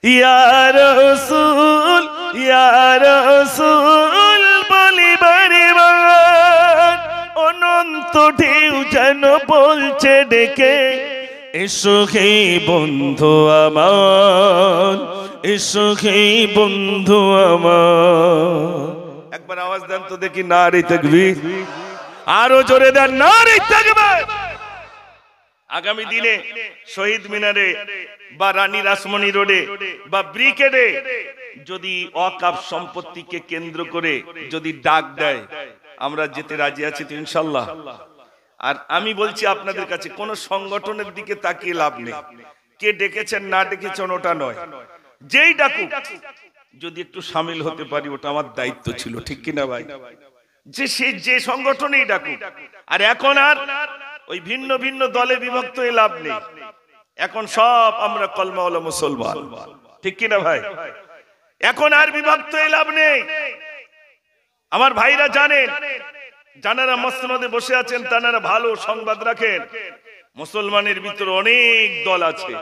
ইয়া রাসূল ইয়া রাসূল বলিবারে অনন্ত ঢেউ যেন বলছে ডেকে এসো হে বন্ধু আমার ইসখী বন্ধু আমার। একবার আওয়াজ দেন তো দেখি, নারে তাকবীর। আরো জোরে দেন, নারে তাকবীর। আগামী দিনে শহীদ মিনারে বা রানী রাসমণি রোডে বা ব্রিগেডে যদি ওয়াকফ সম্পত্তিকে কেন্দ্র করে যদি ডাক দেয়, আমরা যেতে রাজি আছি তো ইনশাআল্লাহ। আর আমি বলছি আপনাদের কাছে, কোন সংগঠনের দিকে তাকিয়ে লাভ নেই। কে ডেকেছেন না ডেকেছেন ওটা নয়, যেই ডাকুক যদি একটু শামিল হতে পারি ওটা আমার দায়িত্ব ছিল, ঠিক কিনা ভাই? যে সংগঠনেই ডাকুক। আর এখন আর ওই ভিন্ন ভিন্ন দলে বিভক্ত হয়ে লাভ নেই। এখন সব আমরা কলমাওয়ালা মুসলমান, ঠিক কিনা ভাই? এখন আর বিভক্ত হয়ে লাভ নেই। আমার ভাইরা জানেন, যারা মসনদে বসে আছেন তারা ভালো সংবাদ রাখেন। মুসলমানের ভিতরে অনেক দল আছে,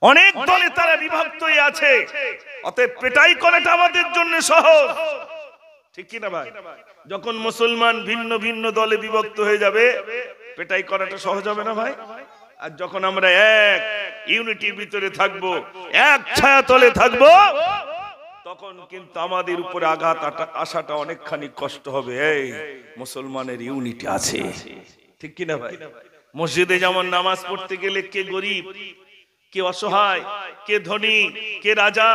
অনেক দলে তারা বিভক্ত হয়ে আছে। অতএব পেটাই করাটা আমাদের জন্য সহজ, ঠিক কিনা ভাই? যখন মুসলমান ভিন্ন ভিন্ন দলে বিভক্ত হয়ে যাবে, পেটাই করাটা সহজ হবে না ভাই? আর যখন আমরা এক ইউনিটির ভিতরে থাকবো, এক ছায়াতলে থাকবো, তখন কিন্তু আমাদের উপরে আঘাত আসাটা অনেকখানি কষ্ট হবে। এই মুসলমানের ইউনিটি আছে, ঠিক কিনা ভাই? মসজিদে যেমন নামাজ পড়তে গেলে কে গরিব, কে অসহায়, কে ধনী, কে রাজা,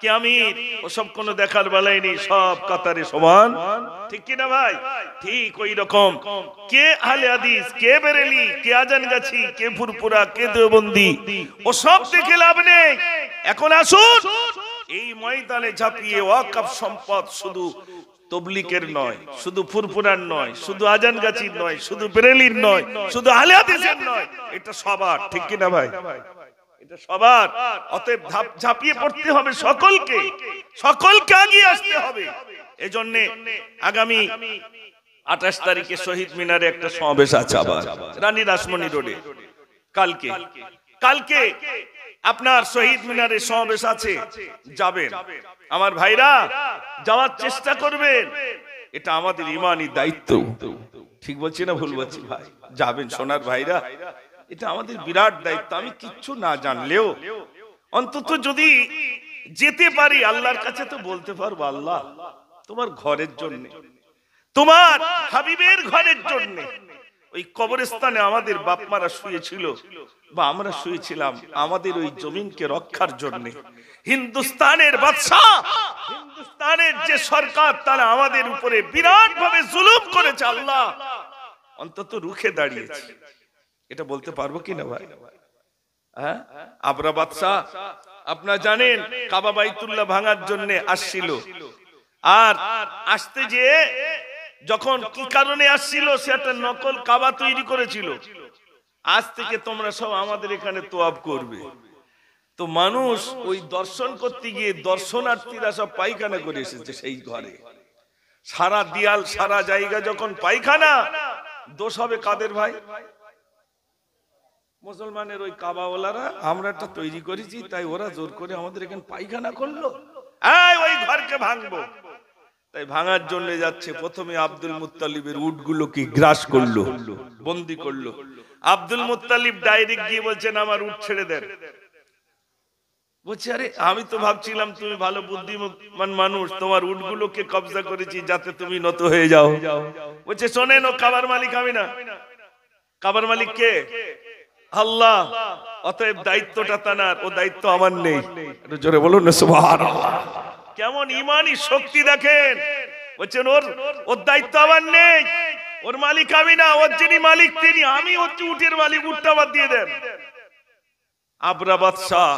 কে আমির, ওসব কোনো দেখার বেলায় নেই, সব কাতারে সমান, ঠিক কিনা ভাই? ঠিক ওই রকম কে আহলে হাদিস, কে বেরেলি, কে আজানগাছি, কে ফুরফুরা, কে দেওবন্দি, ওসব দেখে লাভ নেই। এখন আসুন এই ময়দানে ঝাঁপিয়ে ওয়াকফ সম্পদ শুধু তবলিগের নয়, শুধু ফুরফুরার নয়, শুধু আজানগাছির নয়, শুধু বেরেলির নয়, শুধু আহলে হাদিসের নয়, এটা সবার, ঠিক কিনা ভাই? এটা সবার। অতএব ঝাঁপিয়ে পড়তে হবে সকলকে, সকলকে এগিয়ে আসতে হবে। এজন্য আগামী 28 তারিখে শহীদ মিনারে একটা সমাবেশ আছে, আবার রানী রাসমণি রোডে। কালকে আপনার শহীদ মিনারে সমাবেশ আছে, যাবেন আমার ভাইরা, যাওয়ার চেষ্টা করবেন। এটা আমাদের ঈমানি দায়িত্ব, ঠিক বলছি না ভুল বলছি ভাই? যাবেন সোনার ভাইরা, এটা আমাদের বিরাট দায়িত্ব। আমি কিচ্ছু না জানলেও অন্তত যদি যেতে পারি, আল্লাহর কাছে তো বলতে পারবো, আল্লাহ তোমার ঘরের জন্য, তোমার হাবিবের ঘরের জন্য, ওই কবরস্থানে আমাদের বাপ মারা শুয়েছিল বা আমরা শুয়েছিলাম, আমাদের ওই জমিনকে রক্ষার জন্য। হিন্দুস্তানের বাদশাহ, হিন্দুস্তানের যে সরকার, তারা আমাদের উপরে বিরাট ভাবে জুলুম করেছে, আল্লাহ অন্তত রুখে দাঁড়িয়েছে। এটা বলতে পারবো কিনা ভাই? হ্যাঁ, আবরা বাদশাহ আপনারা জানেন কাবা বাইতুল্লাহ ভাঙার জন্য আসছিল, আর আসতে যে যখন কি কারণে আসছিল, সে একটা নকল কাবা তৈরি করেছিল। আজ থেকে তোমরা সব আমাদের এখানে তোয়াব করবে। তো মানুষ ওই দর্শন করতে গিয়ে দর্শনার্থীরা সব পায়খানা করে এসেছে সেই ঘরে। সারা দিয়াল, সারা জায়গা যখন পায়খানা, দোষ হবে কাদের ভাই? মুসলমানের ওই কাবাওয়ালারা। আমরা একটা তৈরি করেছি, তাই ওরা জোর করে আমাদের এখানে পায়খানা করলো, ওই ঘরকে ভাঙবো। তাই ভাঙার জন্য যাচ্ছে। প্রথমে আব্দুল মুত্তালিবের উটগুলোকে গ্রাস করলো, বন্দি করলো। আব্দুল মুত্তালিব ডাইরেক্ট গিয়ে বলছেন, আমার উট ছেড়ে দেন। বলছে, আরে আমি তো ভাবছিলাম তুমি ভালো বুদ্ধিমান মানুষ, তোমার উটগুলোকে কবজা করেছি যাতে তুমি নত হয়ে যাও। বলছে, শোনেন, ও কাবার মালিক আমি না। কাবার মালিক কে? আল্লাহ। অতএব দায়িত্বটা তার, ও দায়িত্ব আমার নেই। একটু জোরে বলুন না সুবহানাল্লাহ। কেমন ইমানি শক্তি দেখেন। বলছেন, ওর দায়িত্ব আমার নেই, ওর মালিক আমি না, ওর যিনি মালিক তিনি। আমি হচ্ছে উটের মালিক, উটটা বাদ দিয়ে দেন। আবরা বাদশাহ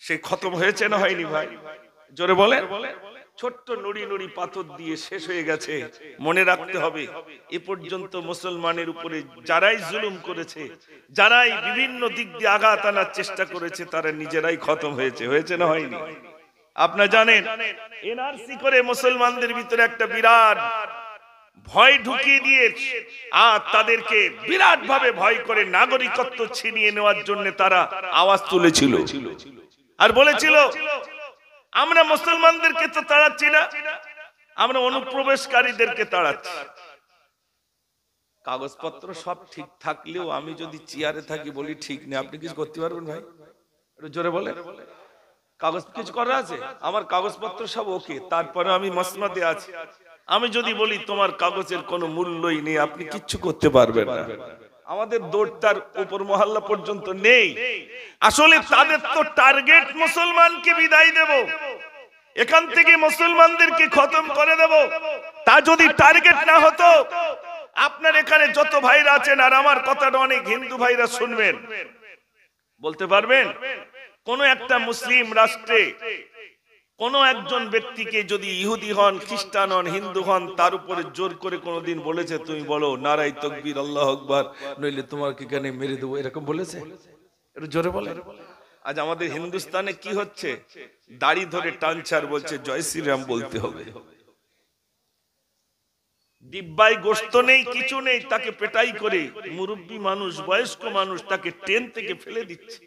সে খতম হয়েছে না হয়নি ভাই? জোরে বলেন। ছোট্ট নুড়ি নুড়ি পাথর দিয়ে শেষ হয়ে গেছে। মনে রাখতে হবে, এ পর্যন্ত মুসলমানের উপরে যারাই জুলুম করেছে, যারাই বিভিন্ন দিক দিয়ে আঘাত আনার চেষ্টা করেছে, তারা নিজেরাই খতম হয়েছে। হয়েছে না হয়নি? আপনারা জানেন, এনআরসি করে মুসলমানদের ভিতরে একটা বিরাট ভয় ঢুকিয়ে দিয়ে, আর তাদেরকে বিরাট ভাবে ভয় করে নাগরিকত্ব ছিনিয়ে নেওয়ার জন্য তারা আওয়াজ তুলেছিল আর বলেছিল, আমরা মুসলমানদেরকে তো তাড়াচ্ছি না, আমরা অনুপ্রবেশকারীদেরকে তাড়াচ্ছি। কাগজপত্র সব ঠিক থাকলেও আমি যদি চেয়ারে থাকি বলি ঠিক নেই, আপনি কিছু করতে পারবেন ভাই? একটু জোরে বলেন। কাগজ কিছু করা আছে? আমার কাগজপত্র সব ওকে, তারপরে আমি মসনদে আছি। আমি যদি বলি তোমার কাগজের কোনো মূল্যই নেই, আপনি কিচ্ছু করতে পারবেন না। আমাদের দৌড়টার উপর মহল্লা পর্যন্ত নেই। আসলে তাদের তো টার্গেট মুসলমানকে বিদায় দেব, এখান থেকে মুসলমানদেরকে খতম করে দেব। তা যদি টার্গেট না হতো, আপনার এখানে যত ভাইরা আছেন, আর আমার কথাটা অনেক হিন্দু ভাইরা শুনবেন, বলতে পারবেন কোন একটা মুসলিম রাষ্ট্রে কোন একজন ব্যক্তিকে যদি ইহুদি হন, খ্রিস্টান হন, হিন্দু হন, তার উপরে জোর করে কোনদিন বলেছে তুমি বলো নারায়ে তাকবীর আল্লাহু আকবার, নইলে তোমাকে কেন মেরে দেবো, এরকম বলেছে? একটু জোরে বলে। আজ আমাদের হিন্দুস্তানে কি হচ্ছে? দাড়ি ধরে টানছার বলছে জয় শ্রীরাম বলতে হবে। ডিব্বায় গোশত নেই, কিছু নেই, তাকে পেটাই করে মুরব্বী মানুষ, বয়স্ক মানুষ, তাকে ট্রেন থেকে ফেলে দিচ্ছে,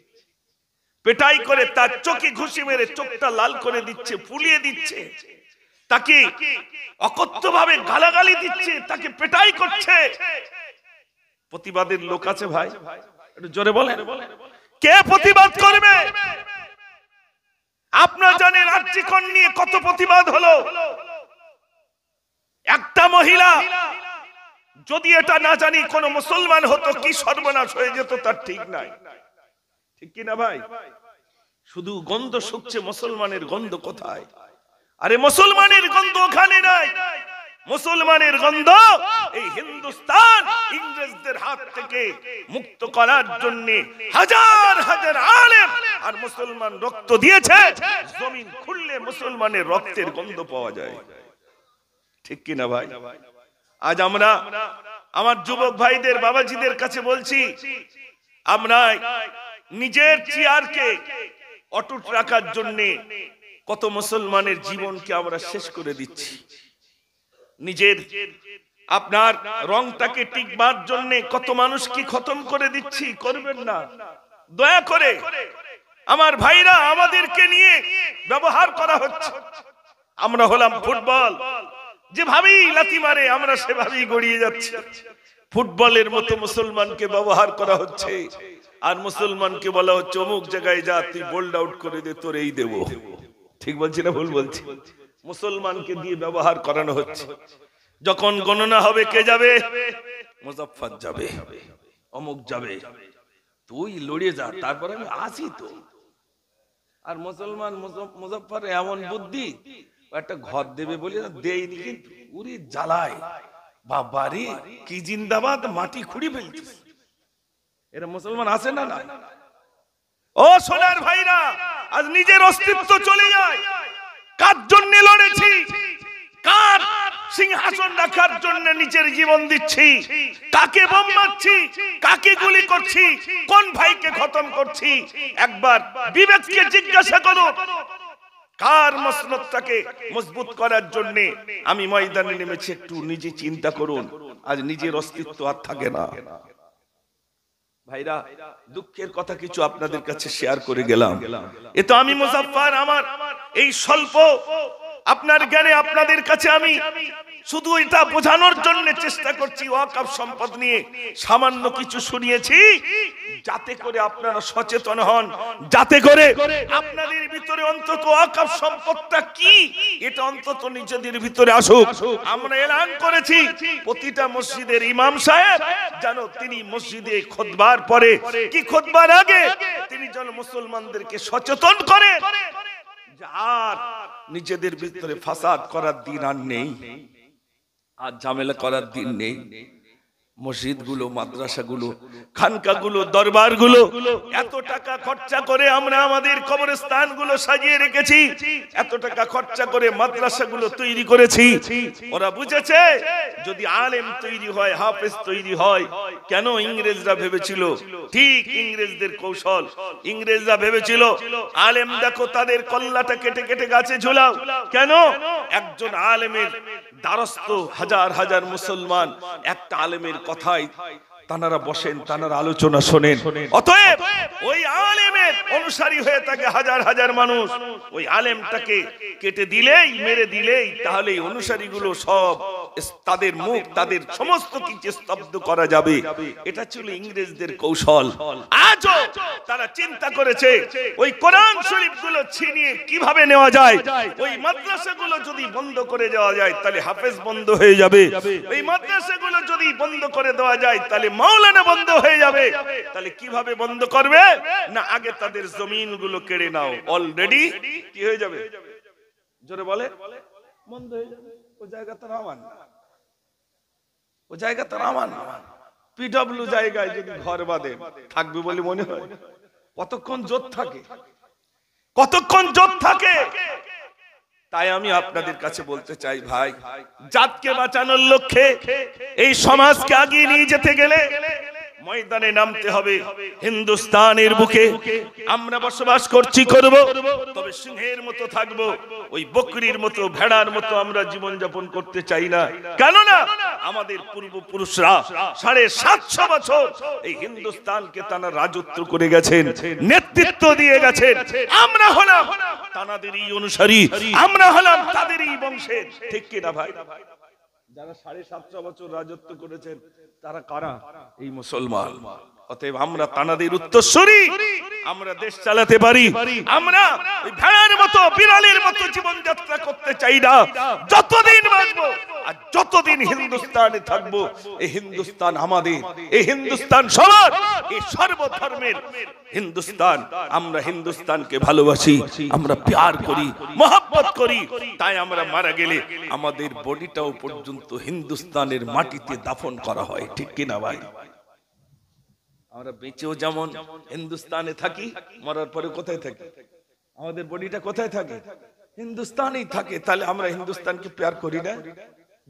পেটাই করে তার চোখে ঘুষি মেরে চোখটা লাল করে দিচ্ছে, ফুলিয়ে দিচ্ছে, তাকে অকথ্যভাবে গালাগালি দিচ্ছে, তাকে পেটাই করছে। প্রতিবাদের লোক আছে ভাই? একটু জোরে বলেন, কে প্রতিবাদ করবে? আপনারা জানেন আরজিকর নিয়ে কত প্রতিবাদ হলো। একটা মহিলা যদি এটা না জানি কোন মুসলমান হতো, কি সর্বনাশ হয়ে যেত তার ঠিক নাই। ঠিক কিনা ভাই? শুধু গন্ধ শুকছে, মুসলমানের গন্ধ কোথায়? আরে মুসলমানের গন্ধ ওখানে নাই, মুসলমানের গন্ধ এই হিন্দুস্তান ইংরেজদের হাত থেকে মুক্ত করার জন্য হাজার হাজার আলেম আর মুসলমান রক্ত দিয়েছে। জমিন খুললে মুসলমানের রক্তের গন্ধ পাওয়া যায়। ঠিক কিনা ভাই? আজ আমরা আমার যুবক ভাইদের, বাবাজিদের কাছে বলছি, আমরা নিজের চেয়ারকে অটুট রাখার জন্য কত মুসলমানের জীবনকে আমরা শেষ করে দিচ্ছি। নিজের আপনার রংটাকে টিকবার জন্য কত মানুষকে খতম করে দিচ্ছি। করবেন না দয়া করে। আমার ভাইরা, আমাদেরকে নিয়ে ব্যবহার করা হচ্ছে। আমরা হলাম ফুটবল, যেভাবেই লাথি মারে আমরা সেভাবেই গড়িয়ে যাচ্ছি। ফুটবলের মতো মুসলমানকে ব্যবহার করা হচ্ছে, আর মুসলমানকে বলা হচ্ছে অমুক জায়গায় যা, তুই বোল্ড আউট করে দে, তোর এই দেবো। ঠিক বলছি না ভুল বলছি? মুসলমানকে দিয়ে ব্যবহার করানো হচ্ছে। যখন গণনা হবে কে যাবে, মুজাফফর যাবে, অমুক যাবে, তুই লড়ে যা, তারপরে আমি আসি তো। আর মুসলমান মুজাফফর এমন বুদ্ধি, একটা ঘর দেবে বলে দেয়নি, কিন্তু উরি জ্বালায়, বাবারে কি জিন্দাবাদ, মাটি খুঁড়ি ফেলছে। এরা মুসলমান আছে না? না। ও সোনার ভাইরা, আজ নিজের অস্তিত্ব চলে যায়। কার জন্য লড়েছি, কার সিংহাসন রাখার জন্য নিজের জীবন দিচ্ছি, কাকে বোম মারছি, কাকে গুলি করছি, কোন ভাইকে খতম করছি, একবার বিবেককে জিজ্ঞাসা করো। কার মসনদটাকে মজবুত করার জন্য আমি ময়দানে নেমেছি, একটু নিজে চিন্তা করুন। আজ নিজের অস্তিত্ব আর থাকে না। ভাইরা, দুঃখের কথা কিছু আপনাদের কাছে শেয়ার করে গেলাম। এ তো আমি মুজাফফর, আমার এই স্বল্প আপনার জ্ঞানে আপনাদের কাছে আমি শুধু এটা বোঝানোর জন্য চেষ্টা করছি। ওয়াকফ সম্পদ নিয়ে সামান্য কিছু শুনিয়েছি, যাতে করে আপনারা সচেতন হন, যাতে করে আপনাদের ভিতরে অন্তত ওয়াকফ সম্পদটা কি এটা অন্তত নিজেদের ভিতরে আসুক। আমরা এলান করেছি প্রতিটা মসজিদের ইমাম সাহেব যেন তিনি মসজিদে খুতবার পরে কি খুতবার আগে তিনি যেন মুসলমানদেরকে সচেতন করেন, আর নিজেদের ভিতরে ফাসাদ করার দিন আর নেই, আর ঝামেলা করার দিন নেই। মসজিদগুলো, মাদ্রাসাগুলো, খানকাগুলো, দরবারগুলো এত টাকা খরচা করে আমরা আমাদের কবরস্থানগুলো সাজিয়ে রেখেছি, এত টাকা খরচা করে মাদ্রাসাগুলো তৈরি করেছি। ওরা বুঝেছে যদি আলেম তৈরি হয়, হাফেজ তৈরি হয়, কেন ইংরেজরা ভেবেছিল, ঠিক ইংরেজদের কৌশল, ইংরেজরা ভেবেছিল আলেম দেখো তাদের কল্লাটা কেটে কেটে গাছে ঝোলাও। কেন? একজন আলেমের দ্বারস্থ হাজার হাজার মুসলমান, একটা আলেমের কথায় তানারা বসেন, তানারা আলোচনা শোনেন। অতএব ওই আলেমের অনুসারী হয়ে থাকে হাজার হাজার মানুষ, ওই আলেমটাকে কেটে দিলেই, মেরে দিলেই, তাহলে এই অনুসারীগুলো সব তাদের মুখ, তাদের সমস্ত কিছু স্তব্ধ করা যাবে। এটা ছিল ইংরেজদের কৌশল। আজও তারা চিন্তা করেছে ওই কোরআন শরীফগুলো ছিনিয়ে কিভাবে নেওয়া যায়। ওই মাদ্রাসাগুলো যদি বন্ধ করে দেওয়া যায় তাহলে হাফেজ বন্ধ হয়ে যাবে। ওই মাদ্রাসাগুলো যদি বন্ধ করে দেওয়া যায় তাহলে মাওলানা বন্ধ হয়ে যাবে। তাহলে কিভাবে বন্ধ করবে? না, আগে তাদের জমিনগুলো কেড়ে নাও, অলরেডি কি হয়ে যাবে? জোরে বলে, বন্ধ হয়ে যাবে। ওই জায়গা তো আমার না, ওই জায়গা তো আমার না। পিডব্লিউ জায়গায় যদি ঘর বাঁধে থাকবে বলে মনে হয়? কতক্ষণ জোট থাকে, কতক্ষণ জোট থাকে। তাই আমি আপনাদের কাছে বলতে চাই, ভাই, জাতকে বাঁচানোর লক্ষ্যে এই সমাজকে আগিয়ে নিয়ে যেতে গেলে ময়দানে নামতে হবে। হিন্দুস্তানের বুকে আমরা বসবাস করছি, করব, তবে সিংহের মতো থাকবো, ওই বকরির মতো, ভেড়ার মতো আমরা জীবন যাপন করতে চাই না। কেননা আমাদের পূর্বপুরুষরা 750 বছর এই হিন্দুস্তানকে তারা রাজত্ব করে গেছেন, নেতৃত্ব দিয়ে গেছেন। আমরা হলাম তাদেরই অনুসারী, আমরা হলাম তাদেরই বংশের, ঠিক কিনা ভাই? যারা 750 বছর রাজত্ব করেছেন তারা কারা? এই মুসলমান। অতএব আমরা তানাদের উত্তরসূরি, আমরা দেশ চালাতে পারি। আমরা ওই ভেড়ার মতো, বিড়ালের মতো জীবন যাত্রা করতে চাই না। যতদিন বাঁচবো আর যতদিন হিন্দুস্তানে থাকবো, এই হিন্দুস্তান আমাদের, এই হিন্দুস্তান সবার, এই সর্বধর্মের হিন্দুস্তান। আমরা হিন্দুস্তানকে ভালোবাসি, আমরা প্যার করি, মহব্বত করি। তাই আমরা মারা গেলে আমাদের বডিটাও পর্যন্ত হিন্দুস্তানের মাটিতে দাফন করা হয়, ঠিক কিনা ভাই? আমরা বেঁচেও যেমন হিন্দুস্তানে থাকি, মরার পরে কোথায় থাকি? আমাদের বডিটা কোথায় থাকে? হিন্দুস্তানেই থাকে। তাহলে আমরা হিন্দুস্তানকে প্যার করি না?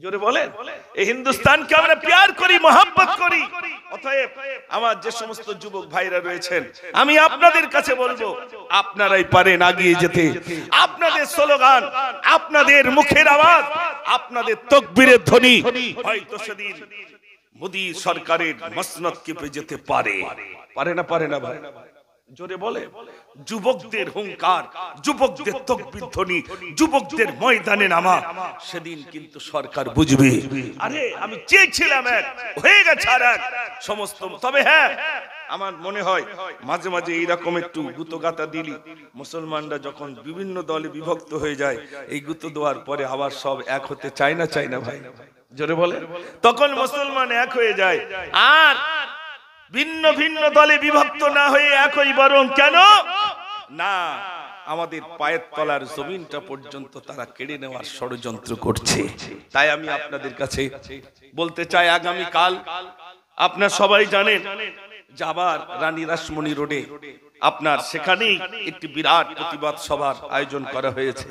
জোরে বলেন, এই হিন্দুস্তানকে আমরা প্যার করি, মহব্বত করি। অতএব আমার যে সমস্ত যুবক ভাইরা রয়েছেন, আমি আপনাদের কাছে বলবো, আপনারাই পারেন আগিয়ে যেতে। আপনাদের স্লোগান, আপনাদের মুখের আওয়াজ, আপনাদের তাকবীরের ধ্বনি হয়তো সেদিন মোদী সরকারের মসনদ কেঁপে যেতে পারে। পারে না? পারে না ভাই? জোরে বলে। যুবকদের হুঙ্কার, যুবকদের তাকবীর ধ্বনি, যুবকদের ময়দানে নামা, সেদিন কিন্তু সরকার বুঝবে। আরে আমি চেয়েছিলাম এক, হয়ে গেছে আর এক সমস্ত। তবে হ্যাঁ, আমার মনে হয় মাঝে মাঝে এইরকম একটু গুতগাতা দিলি, মুসলমানরা যখন বিভিন্ন দলে বিভক্ত হয়ে যায়, এই গুতো দেওয়ার পরে আবার সব এক হতে চায় না, চায় না ভাই? জোরে বলে। তখন মুসলমান এক হয়ে যায়, আর ভিন্ন ভিন্ন দলে বিভক্ত না হয়ে একই, বরং কেন না, আমাদের পায়ের তলার জমিনটা পর্যন্ত তারা কেড়ে নেওয়ার ষড়যন্ত্র করছে। তাই আমি আপনাদের কাছে বলতে চাই, আগামী কাল আপনার সবাই জানেন যে আবার রানী রাসমণি রোডে আপনার সেখানেই একটি বিরাট প্রতিবাদ সভার আয়োজন করা হয়েছে।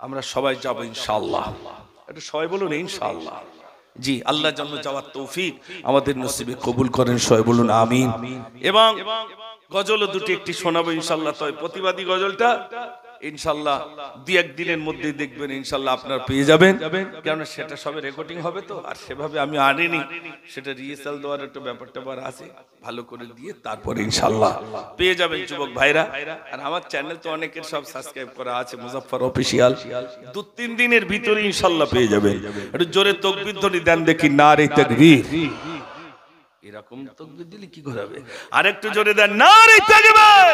আমরা সবাই যাব ইনশাআল্লাহ। এটা সবাই বলুন ইনশাআল্লাহ। জি, আল্লাহ যেন যাওয়ার তৌফিক আমাদের নসিবে কবুল করেন, সবাই বলুন আমিন। এবং গজলও দুটি একটি শোনাবো ইনশাআল্লাহ। তবে প্রতিবাদী গজলটা ইনশাআল্লাহ 2-1 দিনের মধ্যে দেখবেন ইনশাআল্লাহ আপনারা পেয়ে যাবেন। কারণ সেটা সবে রেকর্ডিং হবে তো, আর সেভাবে আমি আনিনি, সেটা রিহার্সাল দেওয়ার একটা ব্যাপার আছে, ভালো করে দিয়ে তারপরে ইনশাআল্লাহ পেয়ে যাবেন যুবক ভাইরা। আর আমার চ্যানেল তো অনেকের সব সাবস্ক্রাইব করা আছে, মুজাফফর অফিশিয়াল। 2-3 দিনের ভিতরে ইনশাআল্লাহ পেয়ে যাবেন। একটু জোরে তাকবীর ধ্বনি দেন দেখি, নারে তাকবীর। এরকম তাকবীর দিলে কি করে হবে? আরেকটু জোরে দেন, নারে তাকবীর।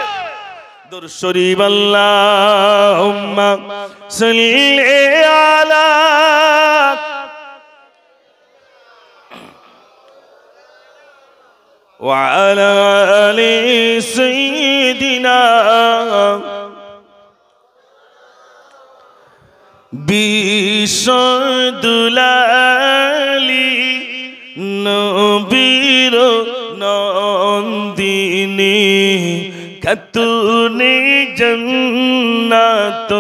দুরূদ শরীফ, আল্লাহুম্মা সাল্লি আলা ওয়া আলা আলি সাইয়্যিদিনা বিশ্বদুলালি নবীর নন্দিনী খাতুনে জান্নাত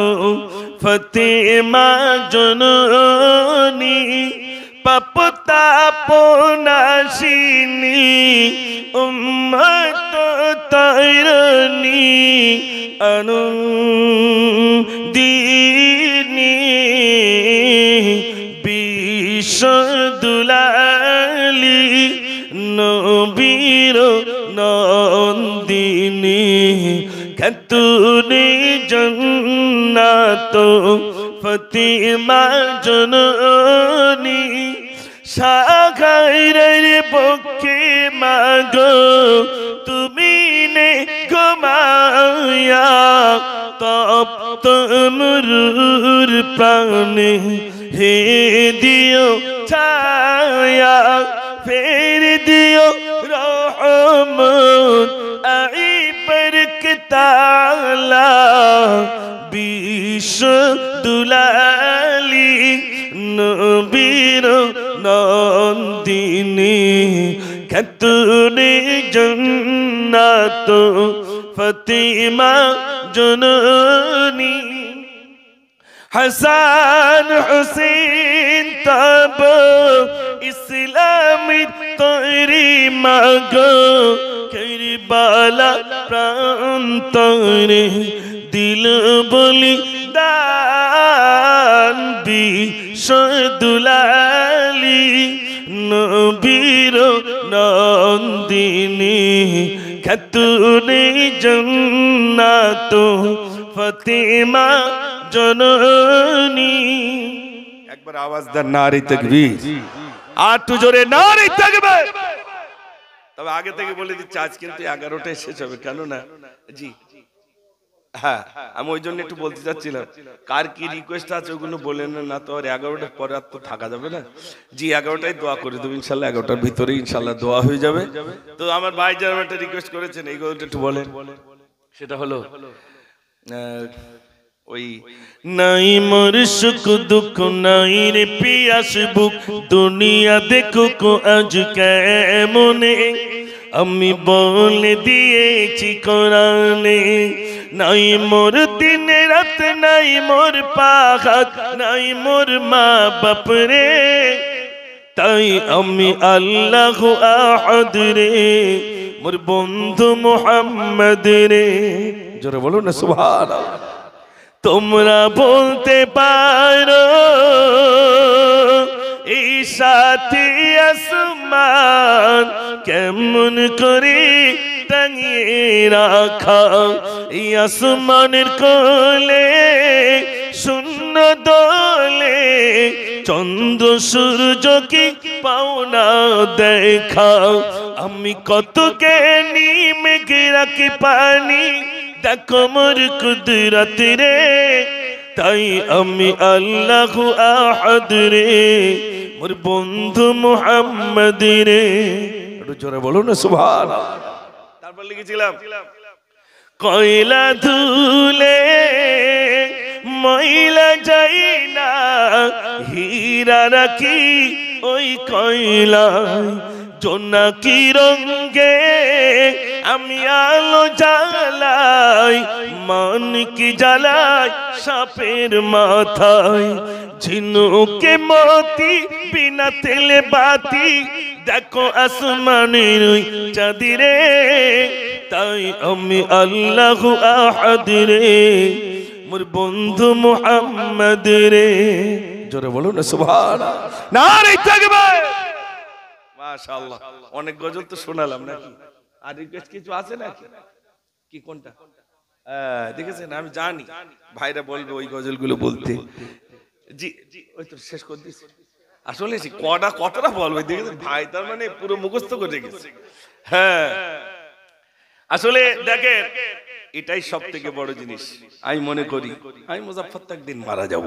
ফাতেমা জননী পাপতাপনাশিনী উম্মত তাইরানী আনন্দিনী বিশ্বদুলালি নবীর নন্দিনী জান্নাত ফাতিমা জননী সাগাইরের পক্ষে মাগো তুমি নে ঘুমায়া তপ্ত মরুর প্রাণে হে দিও ছায়া ফের দিও রহমত আই বরকতালা বিশ্ব দুলালি নবীর নন্দিনী খাতুনে জান্নাত ফাতিমা জননী হাসান হুসেন তব ইসলামের তৈরি মাগো কারবালা প্রান্তরে দিল বলি দান বিশ্বদুলালি নবীর নন্দিনী খাতুনে জান্নাত ফাতিমা জননী। একবার আওয়াজ দেন নারে তাকবীর, আর একটু জোরে নারে তাকবীর। তবে আগে থেকে বলে দিচ্ছি আজ কিন্তু 11টায় শেষ হবে, কেন না জি হ্যাঁ আমি ওই জন্য একটু বলতে চাচ্ছিলাম কার কি রিকোয়েস্ট আছে ওগুলো বলেন না, তো আর 11টার পরে আর তো থাকা যাবে না। জি 11টায় দোয়া করে দেবো ইনশাল্লাহ, 11টার ভিতরে ইনশাল্লাহ দোয়া হয়ে যাবে। তো আমার ভাই যারা একটা রিকোয়েস্ট করেছেন এই কথাটা একটু বলেন, সেটা হলো ওই নাই মোর সুখ দুঃখ নাই রে পিয়াস বুক দুনিয়া দেখুক আজ কেমনে, আমি বলে দিয়েছি কোরআনে নাই মোর দিন রাত নাই মোর পাহাত নাই মোর মা বাপ রে, তাই আমি আল্লাহ আহাদ রে মোর বন্ধু মুহাম্মদ রে। জোরে বলো না সুবহানাল্লাহ। তোমরা বলতে পারো এই সাথে আসমান কেমন করে টাঙিয়ে রাখা, এই আসমানের কোলে শূন্য দলে চন্দ্র সূর্য কি পাওনা দেখা, আমি কত জ্ঞানী মেঘে রাখি পানি দেখো মোর কুদরত রে, তাই আমি আল্লাহ আহাদ রে মোর বন্ধু মুহাম্মদ রে। একটু জোরে বলো না সুবহানাল্লাহ। তারপর লিখেছিলাম কয়লা ধুলে ময়লা যাই না হীরা রাখি ওই কয়লা, জোনাকি রঙে আমি আলো জ্বালাই মান কি জ্বালাই সাপের মাথায়, ঝিনুকে মতি বিনা তেলে বাতি দেখো আসমানের ওই চাঁদিরে, তাই আমি আল্লাহ আহাদ রে মোর বন্ধু মুহাম্মদ রে। জোরে বলো না সুবহানাল্লাহ, নারে তাকবীর। মাশাআল্লাহ অনেক গজল তো শোনালাম নাকি, আর রিকোয়েস্ট কিছু আছে নাকি? কি কোনটা দেখেছেন? আমি জানি ভাইরা বলবে ওই গজলগুলো বলতে। জি ওই তো শেষ করে দিয়েছি আসলে কতটা বলবে দেখেছেন ভাই, তার মানে পুরো মুখস্থ করে গেছে। হ্যাঁ আসলে দেখেন এটাই সব থেকে বড় জিনিস আমি মনে করি। আমি মুজাফফর একদিন মারা যাব,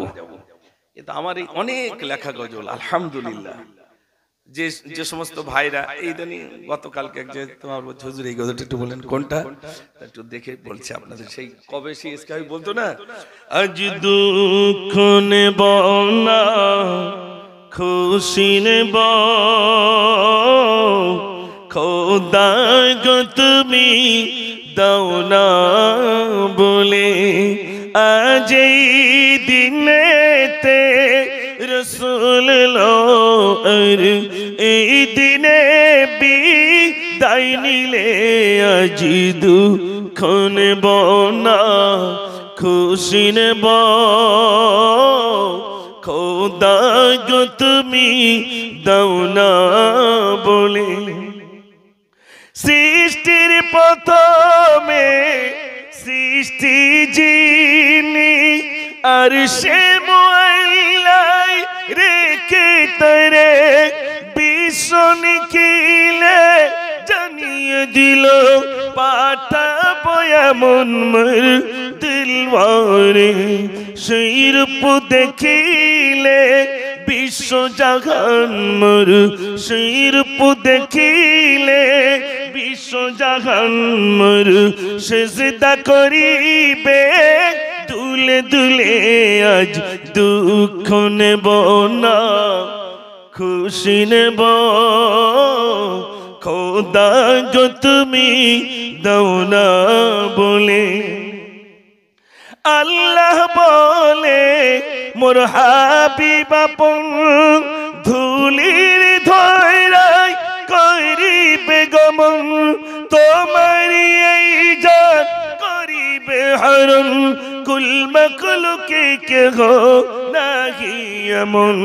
এটা আমার এই অনেক লেখা গজল আলহামদুলিল্লাহ। যে সমস্ত ভাইরা এই জানি গতকালকে তোমার হুজুর এই গজলটা একটু বলেন কোনটা, একটু দেখে বলছি আপনাদের। সেই কবে সেই স্কাই বলতো না, আজ দুঃখ নেব না খুশি নেব খোদা গো তুমি দাও না বলে, আজ এই দিনেতে রসুল লো এই দিনে বিদায় নিলে, আজ দুঃখ নেব না খুশি নেব খোদা গো তুমি দাও না বলে, সৃষ্টির প্রথমে সৃষ্টি যিনি আরশে মুআল্লায় রেখে তরে বিশ্বনি কিলে জানিয়ে দিল পাঠাবো এমন মোর দিলওয়ারে সেই রূপ দেখিলে বিশ্ব জাহান মোর সেই রূপ দেখিলে বিশ্ব জাহান মোর সিজদা করিবে দুলে দুলে আজ দুঃখ নেব না খুশি নেব খোদা গো তুমি দাও না বলে আল্লাহ বলে মোর হাবিব আপন ধুলির ধৈরাই করিবে গমন তোমারি এই জান করিবে হরণ কুল মখলুকে কে গো নাহি এমন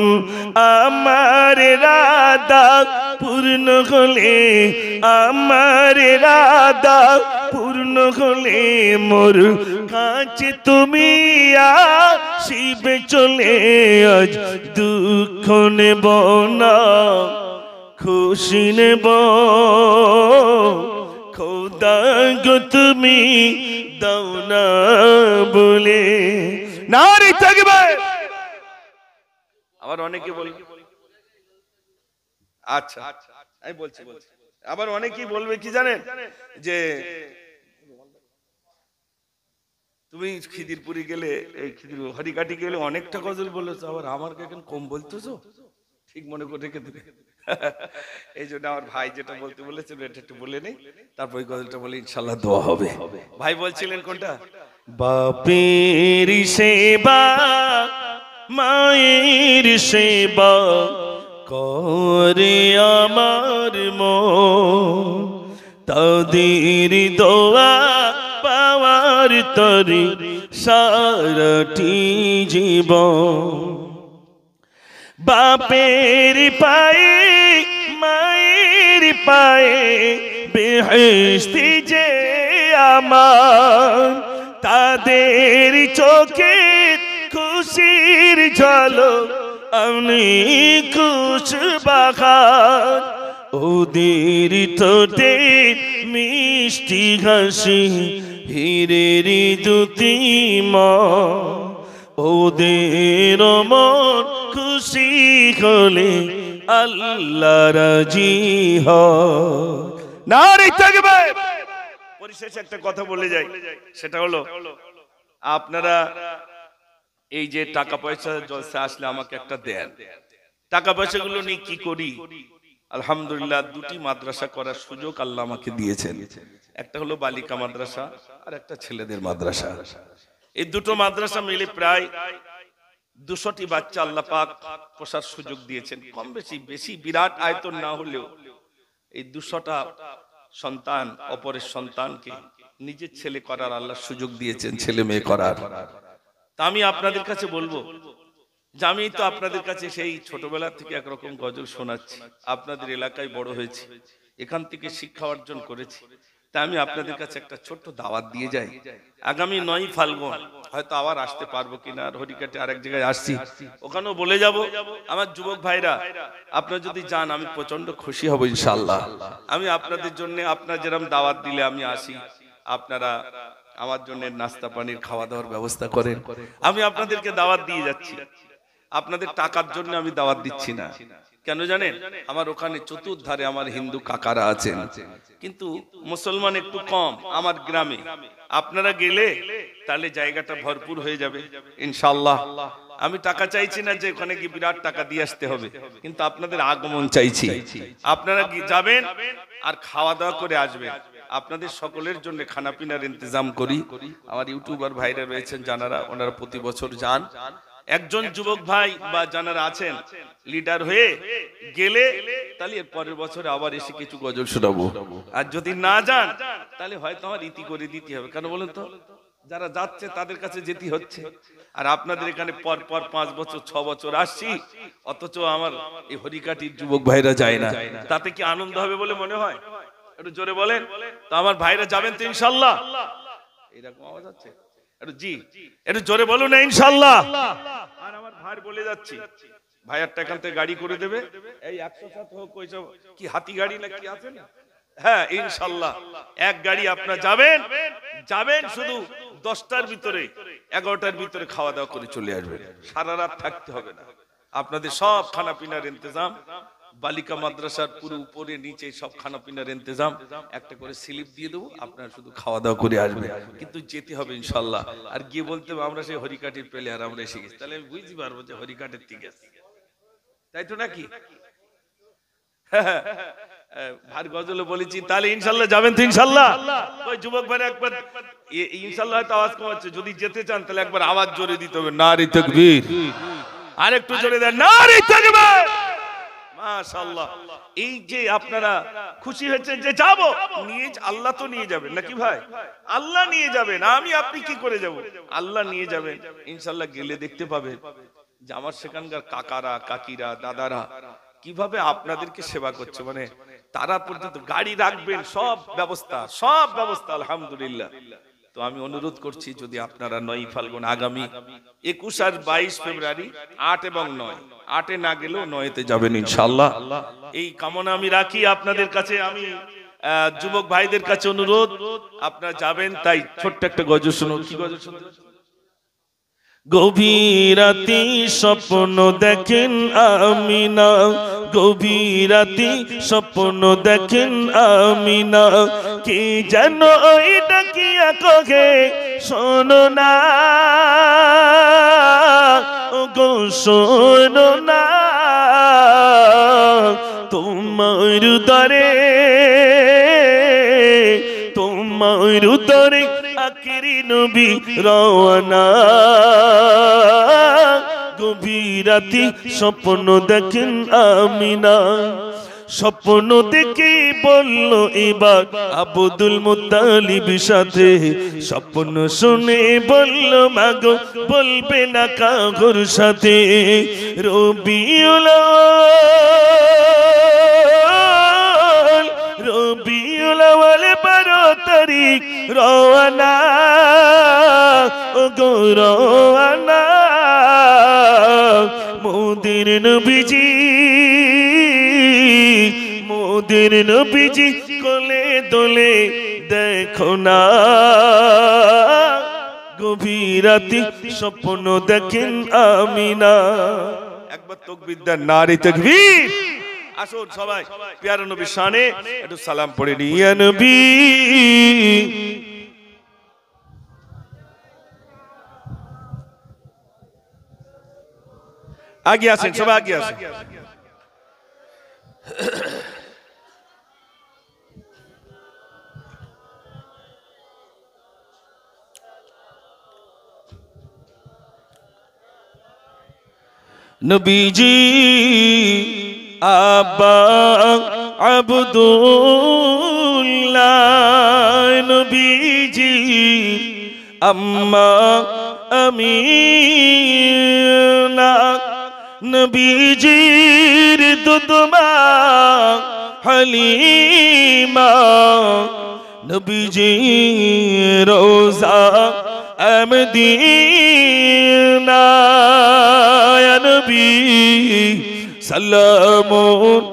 আমার ইরাদা পূর্ণ হলে আমার ইরাদা পূর্ণ হলে মোর কাছে তুমি আসিবে চলে আজ দুঃখ নেব না খুশি নেব খোদা গো তুমি দাও না বলে নারী থাকবে। আবার অনেকে বলবে আচ্ছা আমি বলছি আবার অনেকেই বলবে কি জানেন যে তুমি খিদিরপুরি গেলে এই হরিকাটি গেলে অনেকটা গজল বলেছো আবার আমার এখন কম বলতেছো ঠিক মনে করে রেখে দেবে এই জন্য আমার ভাই যেটা বলতে বলেছেন এটা একটু বলে নেই তারপর ওই গজলটা বলে ইনশাল্লাহ দোয়া হবে। ভাই বলছিলেন কোনটা বাপের সেবা মায়ের সেবা করে আমার মন তাদের দোয়া পাওয়ার তরে সারাটি জীবন বাপের পায়ে মায়ের পায়ে বেহেশতি যে আমার তাদের চোখে খুশির ঝলক আমি খুশ বাগান ওদের ঠোঁটে মিষ্টি হাসি হীরের দুটি মা ওদের মন খুশি হলে আল্লাহ রাজি হয়। নারী থাকবে। পরিশেষে একটা কথা বলে যাই সেটা হলো আপনারা এই যে টাকা পয়সা জলসা আসলে আমাকে একটা দেন টাকা পয়সাগুলো নিয়ে কি করি আলহামদুলিল্লাহ দুটি মাদ্রাসা করার সুযোগ আল্লাহ আমাকে দিয়েছেন একটা হলো বালিকা মাদ্রাসা আর একটা ছেলেদের মাদ্রাসা এই দুটো মাদ্রাসা মিলে প্রায় 200টি বাচ্চা আল্লাহ পাক পোষার সুযোগ দিয়েছেন কম বেশি বিরাট আয়তন না হলেও এই 200টা সন্তান অপরের সন্তানকে নিজের ছেলে করার আল্লাহ সুযোগ দিয়েছেন ছেলে মেয়ে করার তা আমি আপনাদের কাছে বলবো যে আমি তো আপনাদের কাছে সেই ছোটবেলা থেকে একরকম গজল শোনাচ্ছি আপনাদের এলাকায় বড় হয়েছি এখান থেকে শিক্ষা অর্জন করেছি তা আমি আপনাদের কাছে একটা ছোট্ট দাওয়াত দিয়ে যাই আগামী 9 ফাল্গুন হয়তো আবার আসতে পারবো কিনা আর হরিকাটে আরেক জায়গায় আসছি ওখানেও বলে যাব আমার যুবক ভাইরা আপনারা যদি যান আমি প্রচন্ড খুশি হব ইনশাআল্লাহ আমি আপনাদের জন্য আপনারা যেরকম দাওয়াত দিলে আমি আসি আপনারা আমার জন্য নাস্তা পানির খাওয়া দাওয়ার ব্যবস্থা করেন আমি আপনাদেরকে দাওয়াত দিয়ে যাচ্ছি আপনাদের টাকার জন্য আমি দাওয়াত দিচ্ছি না কেন জানেন আমার ওখানে চতুর্ধারে আমার হিন্দু কাকারা আছেন কিন্তু মুসলমান একটু কম আমার গ্রামে আপনারা গেলে তাহলে জায়গাটা ভরপুর হয়ে যাবে ইনশাআল্লাহ আমি টাকা চাইছি না যে ওখানে গিয়ে বিরাট টাকা দিয়ে আসতে হবে কিন্তু আপনাদের আগমন চাইছি আপনারা যাবেন আর খাওয়া দাওয়া করে আসবেন আপনাদের সকলের জন্য খানা পিনার ইন্তজাম করি আমার ইউটিউবার ভাইরা রয়েছেন জানারা ওনারা প্রতি বছর যান একজন যুবক ভাই বা জানারা আছেন লিডার হয়ে গেলে তাহলে এর পরের বছরে আবার এসে কিছু গজল শোনাবো আর যদি না যান তাহলে হয়তো আমার রীতি করে দিতে হবে কেন বলেন তো যারা যাচ্ছে তাদের কাছে যেতে হচ্ছে আর আপনাদের এখানে পর পর 5 বছর 6 বছর আসছি অথচ আমার এই হরিকাটির যুবক ভাইরা যায় না তাতে কি আনন্দ হবে বলে মনে হয় একটু জোরে বলেন তো আমার ভাইরা যাবেন তো ইনশাআল্লাহ এরকম আওয়াজ হচ্ছে? একটু জি একটু জোরে বলুন না ইনশাআল্লাহ। আর আমার ভাই বলে যাচ্ছি, ভাইয়ারটা এখান থেকে গাড়ি করে দেবে, এই 107 হোক, ওইসব কি হাতি গাড়ি না কি আছে না, হ্যাঁ ইনশাআল্লাহ এক গাড়ি আপনারা যাবেন, যাবেন শুধু 10টার ভিতরে 11টার ভিতরে খাওয়া দাওয়া করে চলে আসবেন, সারা রাত থাকতে হবে না। আপনাদের সব খানা পিনার ইন্তজাম, বালিকা মাদ্রাসার পুরো উপরে নিচে সব খানা পিনার ইন্তজাম, একটা করে স্লিপ দিয়ে দেবো, আপনারা শুধু খাওয়া দাওয়া করে আসবেন, কিন্তু যেতে হবে ইনশাআল্লাহ। আর গিয়ে বলতে হবে আমরা সেই হরিকাটির প্লেয়ার, আমরা এসে গেছি, তাহলে আমি বুঝতে পারবো যে হরিকাটের থেকে, তাই তো নাকি? ভার গজলে বলেছি, তাহলে ইনশাআল্লাহ যাবেন তো ইনশাআল্লাহ? ওই যুবক ভাই একবার ইনশাআল্লাহ হয়তো আওয়াজ কমাচ্ছে, যদি যেতে চান তাহলে একবার আওয়াজ জোরে দিতে হবে, নারে তাকবীর, আর একটু জোরে দেন, নারে তাকবীর, মাশাআল্লাহ। এই যে আপনারা খুশি হয়েছেন যে যাব, নিয়ে আল্লাহ তো নিয়ে যাবেন নাকি ভাই? আল্লাহ নিয়ে যাবেন, আমি আপনি কি করে যাব? আল্লাহ নিয়ে যাবেন ইনশাআল্লাহ। গেলে দেখতে পাবেন যে আমার সেখানকার কাকারা, কাকিরা, দাদারা কিভাবে আপনাদেরকে সেবা করছে, মানে তারা পর্যন্ত গাড়ি রাখবেন, সব ব্যবস্থা আলহামদুলিল্লাহ। তো আমি অনুরোধ করছি, যদি আপনারা 9 ফাল্গুন আগামী 21 আর 22 ফেব্রুয়ারি 8 এবং 9, 8-এ না গেলেও 9-তে যাবেন ইনশাআল্লাহ, এই কামনা আমি রাখি আপনাদের কাছে। আমি যুবক ভাইদের কাছে অনুরোধ, আপনারা যাবেন, তাই ছোট্ট একটা গজল শুনুন। কি গজল শুনতে? গভীর রাতে স্বপ্ন দেখেন আমিনা, গভীর রাতে স্বপ্ন দেখেন আমিনা, কে যেন ওই ডাকিয়া কহে শোনো না, গো শোনো না, তোমার উদরে, তোমার উদরে আখিরি নবী রওনা, গভীর রাতে স্বপ্ন দেখেন আমিনা। স্বপ্ন দেখে বলল এবার আব্দুল মুত্তালিব সাথে, স্বপ্ন শুনে বলল মাগো বলবে না কাগর সাথে, রবিউল আউয়াল 12 তারিখ রওনা, ও গো রওনা, মোদের নবীজি, মোদের নবীজি কোলে দোলে দেখো না, গভীর রাতে স্বপ্ন দেখেন আমিনা। একবার তাকবীর দেন, নারে তাকবীর। আসুন সবাই প্যারা নবীর শানে একটু সালাম পড়ে নি, ইয়া নবী। আগে আসেন সবাই, আগে আসেন। নবীজি আব্বা আব্দুল্লাহ, নবীজি আম্মা আমিনা, নবীজির দুধমা হালিমা, নবীজির রোজা মদিনা, ইয়া নবী সালামুন,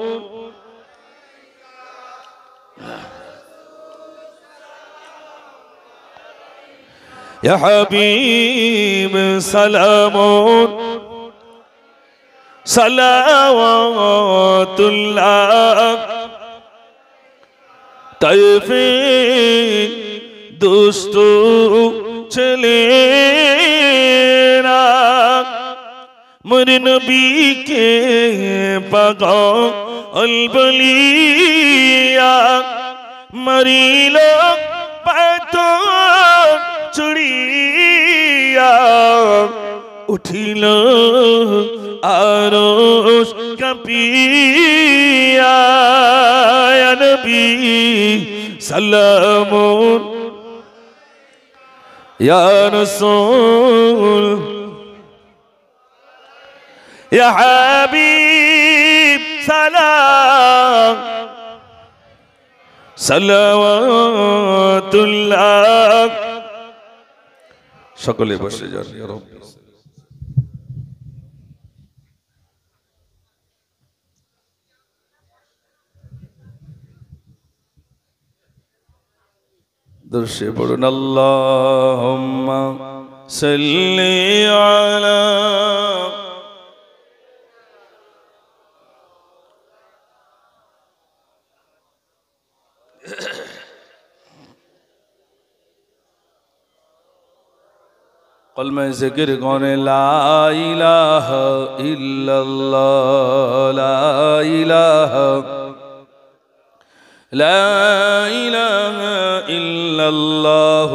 ইয়া হাবিব সালামুন, সালাওয়াতুল্লাহ, তাইফে দোস্ত ছেলেরা মোর নবীকে পাগল বলিয়া মরিল পাথর ছুড়িয়া, উঠিল আরশ কাঁপিয়া, ইয়া নবী সালামুন, ইয়া রাসূল, ইয়া হাবিব সালাম, সালাওয়াতুল্লাহ সকলে বসে যান ইয়া রাব্বি। দরুশে পড়ুন আল্লাহুম্মা সাল্লি আলা কলমে জিকির করে লা ইলাহা ইল্লাল্লাহ লা ইলাহা লা ইলাহা ইল্লাল্লাহ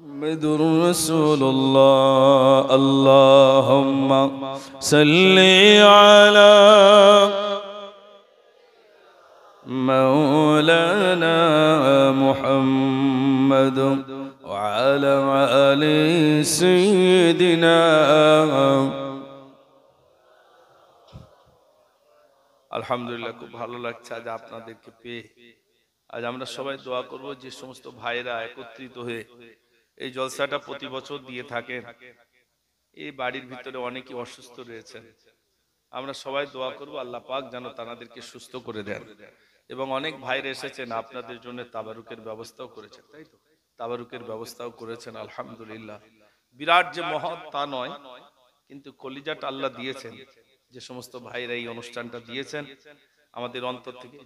মুহাম্মাদুর রাসূলুল্লাহ আল্লাহুম্মা সাল্লি আলা মাওলানা মুহাম্মাদ وعلى آل سيدنا আলহামদুলিল্লাহ খুব ভালো লাগছে আজ আপনাদেরকে পেয়ে। আজ আমরা সবাই দোয়া করব যে সমস্ত ভাইরা একত্রিত হয়ে এই জলসাটা প্রতি বছর দিয়ে থাকেন। এই বাড়ির ভিতরে অনেকে অসুস্থ রয়েছেন, আমরা সবাই দোয়া করব আল্লাহ পাক যেন তাদেরকে সুস্থ করে দেন। এবং অনেক ভাইরা এসেছেন আপনাদের জন্য তাবারুকের ব্যবস্থাও করেছেন, তাই তো? তাবারুকের ব্যবস্থাও করেছেন আলহামদুলিল্লাহ। বিরাট যে মহৎ তা নয়, কিন্তু কলিজাটা আল্লাহ দিয়েছেন। যে সমস্ত ভাইরা এই অনুষ্ঠানটা দিয়েছেন আমাদের অন্তর থেকে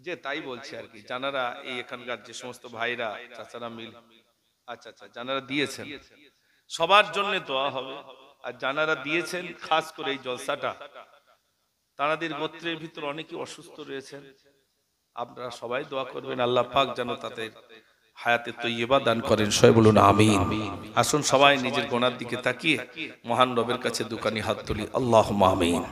যে তাই বলছে আর কি, জানারা এই এখানকার যে সমস্ত ভাইরা চাচারা মিল আচ্ছা জানারা দিয়েছেন সবার জন্য দোয়া হবে। আর জানারা দিয়েছেন খাস করে এই জলসাটা, তাদের গোত্রের ভিতর অনেকে অসুস্থ রয়েছেন, আপনারা সবাই দোয়া করবেন আল্লাহ পাক যেন তাদের হায়াতে তৈয়বা দান করেন। সবাই বলুন আমিন। আসুন সবাই নিজের গোনার দিকে তাকিয়ে মহান রবের কাছে দুখানি হাত তুলি, আল্লাহুম্মা আমিন।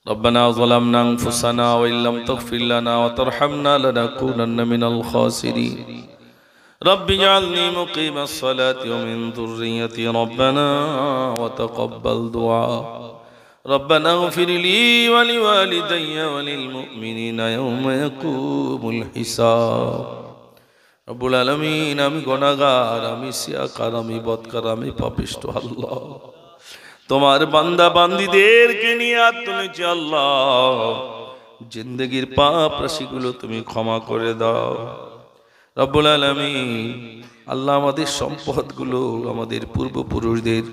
ربنا ظلمنا أنفسنا وإن لم تغفر لنا وترحمنا لنكونن من الخاسرين رب اجعلني مقيم الصلاة ومن ذريتي ربنا وتقبل دعاء ربنا اغفر لي ولوالدي وللمؤمنين يوم يقوم الحساب رب العالمين আমি গুনাহগার, আমি সিয়াকার, আমি বদকার, আমি পাপিষ্ঠ। আল্লাহ তোমার বান্দা বান্দীদেরকে নিয়ে হাত তুলেছি আল্লাহ, জিন্দেগির পাপ রাশিগুলো তুমি ক্ষমা করে দাও রব্বুল আলামিন। আল্লাহ আমাদের সম্পদগুলো, আমাদের পূর্বপুরুষদের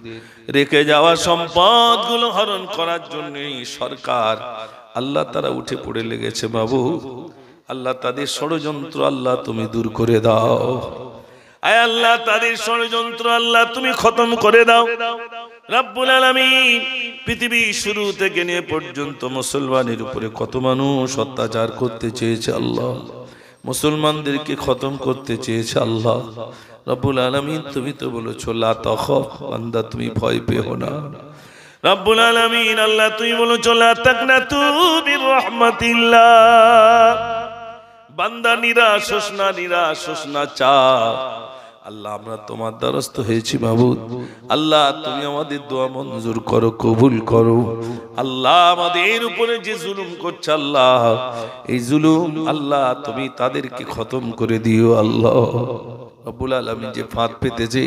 রেখে যাওয়া সম্পদগুলো হরণ করার জন্য সরকার আল্লাহ তারা উঠে পড়ে লেগেছে বাবু। আল্লাহ তাদের ষড়যন্ত্র আল্লাহ তুমি দূর করে দাও। আয় আল্লাহ তাদের ষড়যন্ত্র আল্লাহ তুমি খতম করে দাও রব্বুল আলামিন। পৃথিবী শুরু থেকে নিয়ে পর্যন্ত মুসলমানের উপরে কত মানুষ অত্যাচার করতে চেয়েছে আল্লাহ, মুসলমানদেরকে খতম করতে চেয়েছে আল্লাহ রব্বুল আলামিন। তুমি তো বলেছো লা তাখাফ, বান্দা তুমি ভয় পেও না রব্বুল আলামিন। আল্লাহ তুমি বলেছো লা তাকনাতু মির রাহমাতিল্লাহ, বান্দা নিরাশ হোস না চা। আল্লাহ আমরা তোমার দ্বারস্থ হয়েছি মাবুদ। আল্লাহ তুমি আমাদের দোয়া মঞ্জুর করো, কবুল করো। আল্লাহ আমাদের উপরে যে জুলুম করছে আল্লাহ, এই জুলুম আল্লাহ তুমি তাদেরকে খতম করে দিও আল্লাহ রব্বুল আলামিন। যে ফাঁদ পেতেছে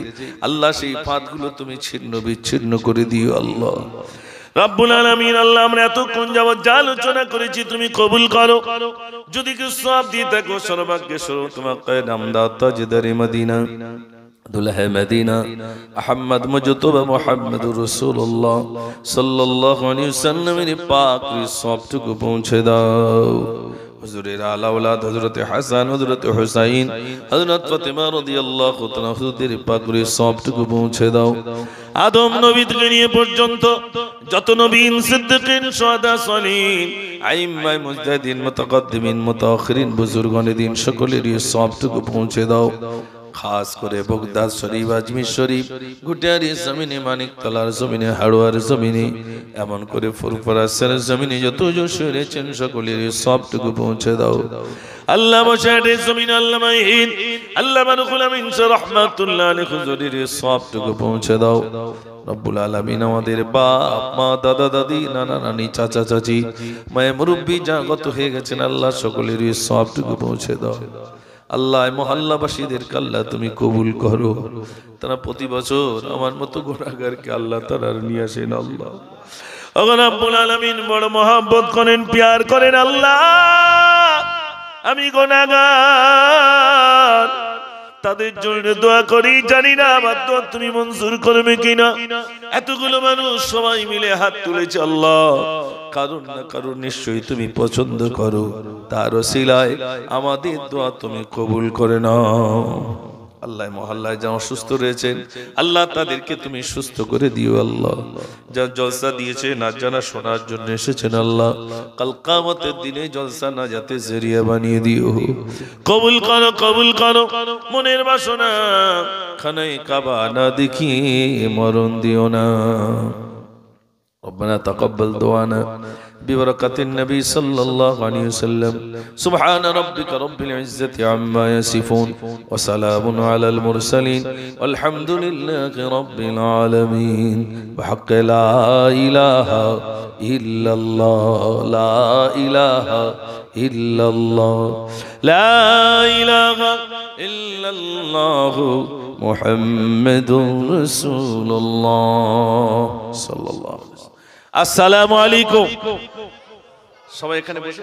আল্লাহ সেই ফাঁদগুলো তুমি ছিন্ন বিচ্ছিন্ন করে দিও আল্লাহ রব্বুল আলামিন। আল্লাহ আমরা এতক্ষণ যাবত যা আলোচনা করেছি তুমি কবুল করো। যদি কেউ সওয়াব দিয়ে থাকো সর্বাগ্যে স্বরূপ তোমাকে নামদার তাজদারে মদিনা দুলহে মদিনা আহমদ মুজতবা মুহাম্মদুর রাসূলুল্লাহ সাল্লাল্লাহু আলাইহি ওয়াসাল্লামের পাক সবটুকু পৌঁছে দাও। হুজুরের আলা ওলাদ হযরত হাসান, হযরত হুসাইন, হযরত ফাতেমা রাদিয়াল্লাহু তাআলা হুজুরের পাক সবটুকু পৌঁছে দাও। আদম নবী থেকে নিয়ে পর্যন্ত যত নবীন, সিদ্দিকিন, শুহাদা, সালিহিন, আইম্মায়ে মুজতাহিদিন, মুতাকাদ্দিমিন, মুতাআখিরিন, বুজুর্গানে দ্বীন সকলেরই সবটুকু পৌঁছে দাও। খাস করে বগদাদ শরীফ, আজমির শরীফ, গুটিয়ারি জমিনে, মানিকতলার জমিনে, হাড়ুয়ার জমিনে, এমন করে ফুরফুরার জমিনে যত যশোর রয়েছেন সকলের সবটুকু পৌঁছে দাও। আল্লাহ মশাহের জমিন, আল্লাহ মাহিন, আল্লাহ বারুকুল আমিন রাহমাতুল্লাহ আলাইহি হুজুরের সবটুকু পৌঁছে দাও রব্বুল আলামিন। আমাদের বাপ মা, দাদা দাদি, নানা নানি, চাচা চাচি, মায়ে মুরব্বি যা গত হয়ে গেছেন আল্লাহ সকলের সবটুকু পৌঁছে দাও। আল্লাহ মহল্লাবাসীদেরকে আল্লাহ তুমি কবুল করো, তারা প্রতি বছর আমার মতো গুনাহগারকে আল্লাহ তারা নিয়ে আসেন। আল্লাহ রব্বুল আলামিন বড় মহব্বত করেন, প্যার করেন। আল্লাহ আমি গুনাহগার, তাদের জন্য দোয়া করি, জানি না আমার দোয়া তুমি মঞ্জুর করবে কিনা। এতগুলো মানুষ সবাই মিলে হাত তুলেছে আল্লাহ, কারণ না কারণ নিশ্চয়ই তুমি পছন্দ করো, তার ওসিলায় আমাদের দোয়া তুমি কবুল করে নাও। আল্লাহ মহল্লায় যা অসুস্থ রয়েছেন আল্লাহ তাদেরকে তুমি সুস্থ করে দিও। আল্লাহ যা জলসা দিয়েছে না জানা শোনার জন্য এসেছেন আল্লাহ, কাল কিয়ামতের দিনে জলসা না যাতে জরিয়া বানিয়ে দিও। কবুল করো, কবুল করো মনের বাসনা, খানায় কাবা না দেখি মরণ দিও না। ربنا تقبل دعانا ببركة النبي صلى الله عليه وسلم. سبحان ربك رب العزة عما يصفون وسلام على المرسلين والحمد لله رب العالمين. بحق لا إله إلا الله، لا إله إلا الله، لا إله إلا الله محمد رسول الله صلى الله عليه وسلم. আসসালামু আলাইকুম। সবাই এখানে বসে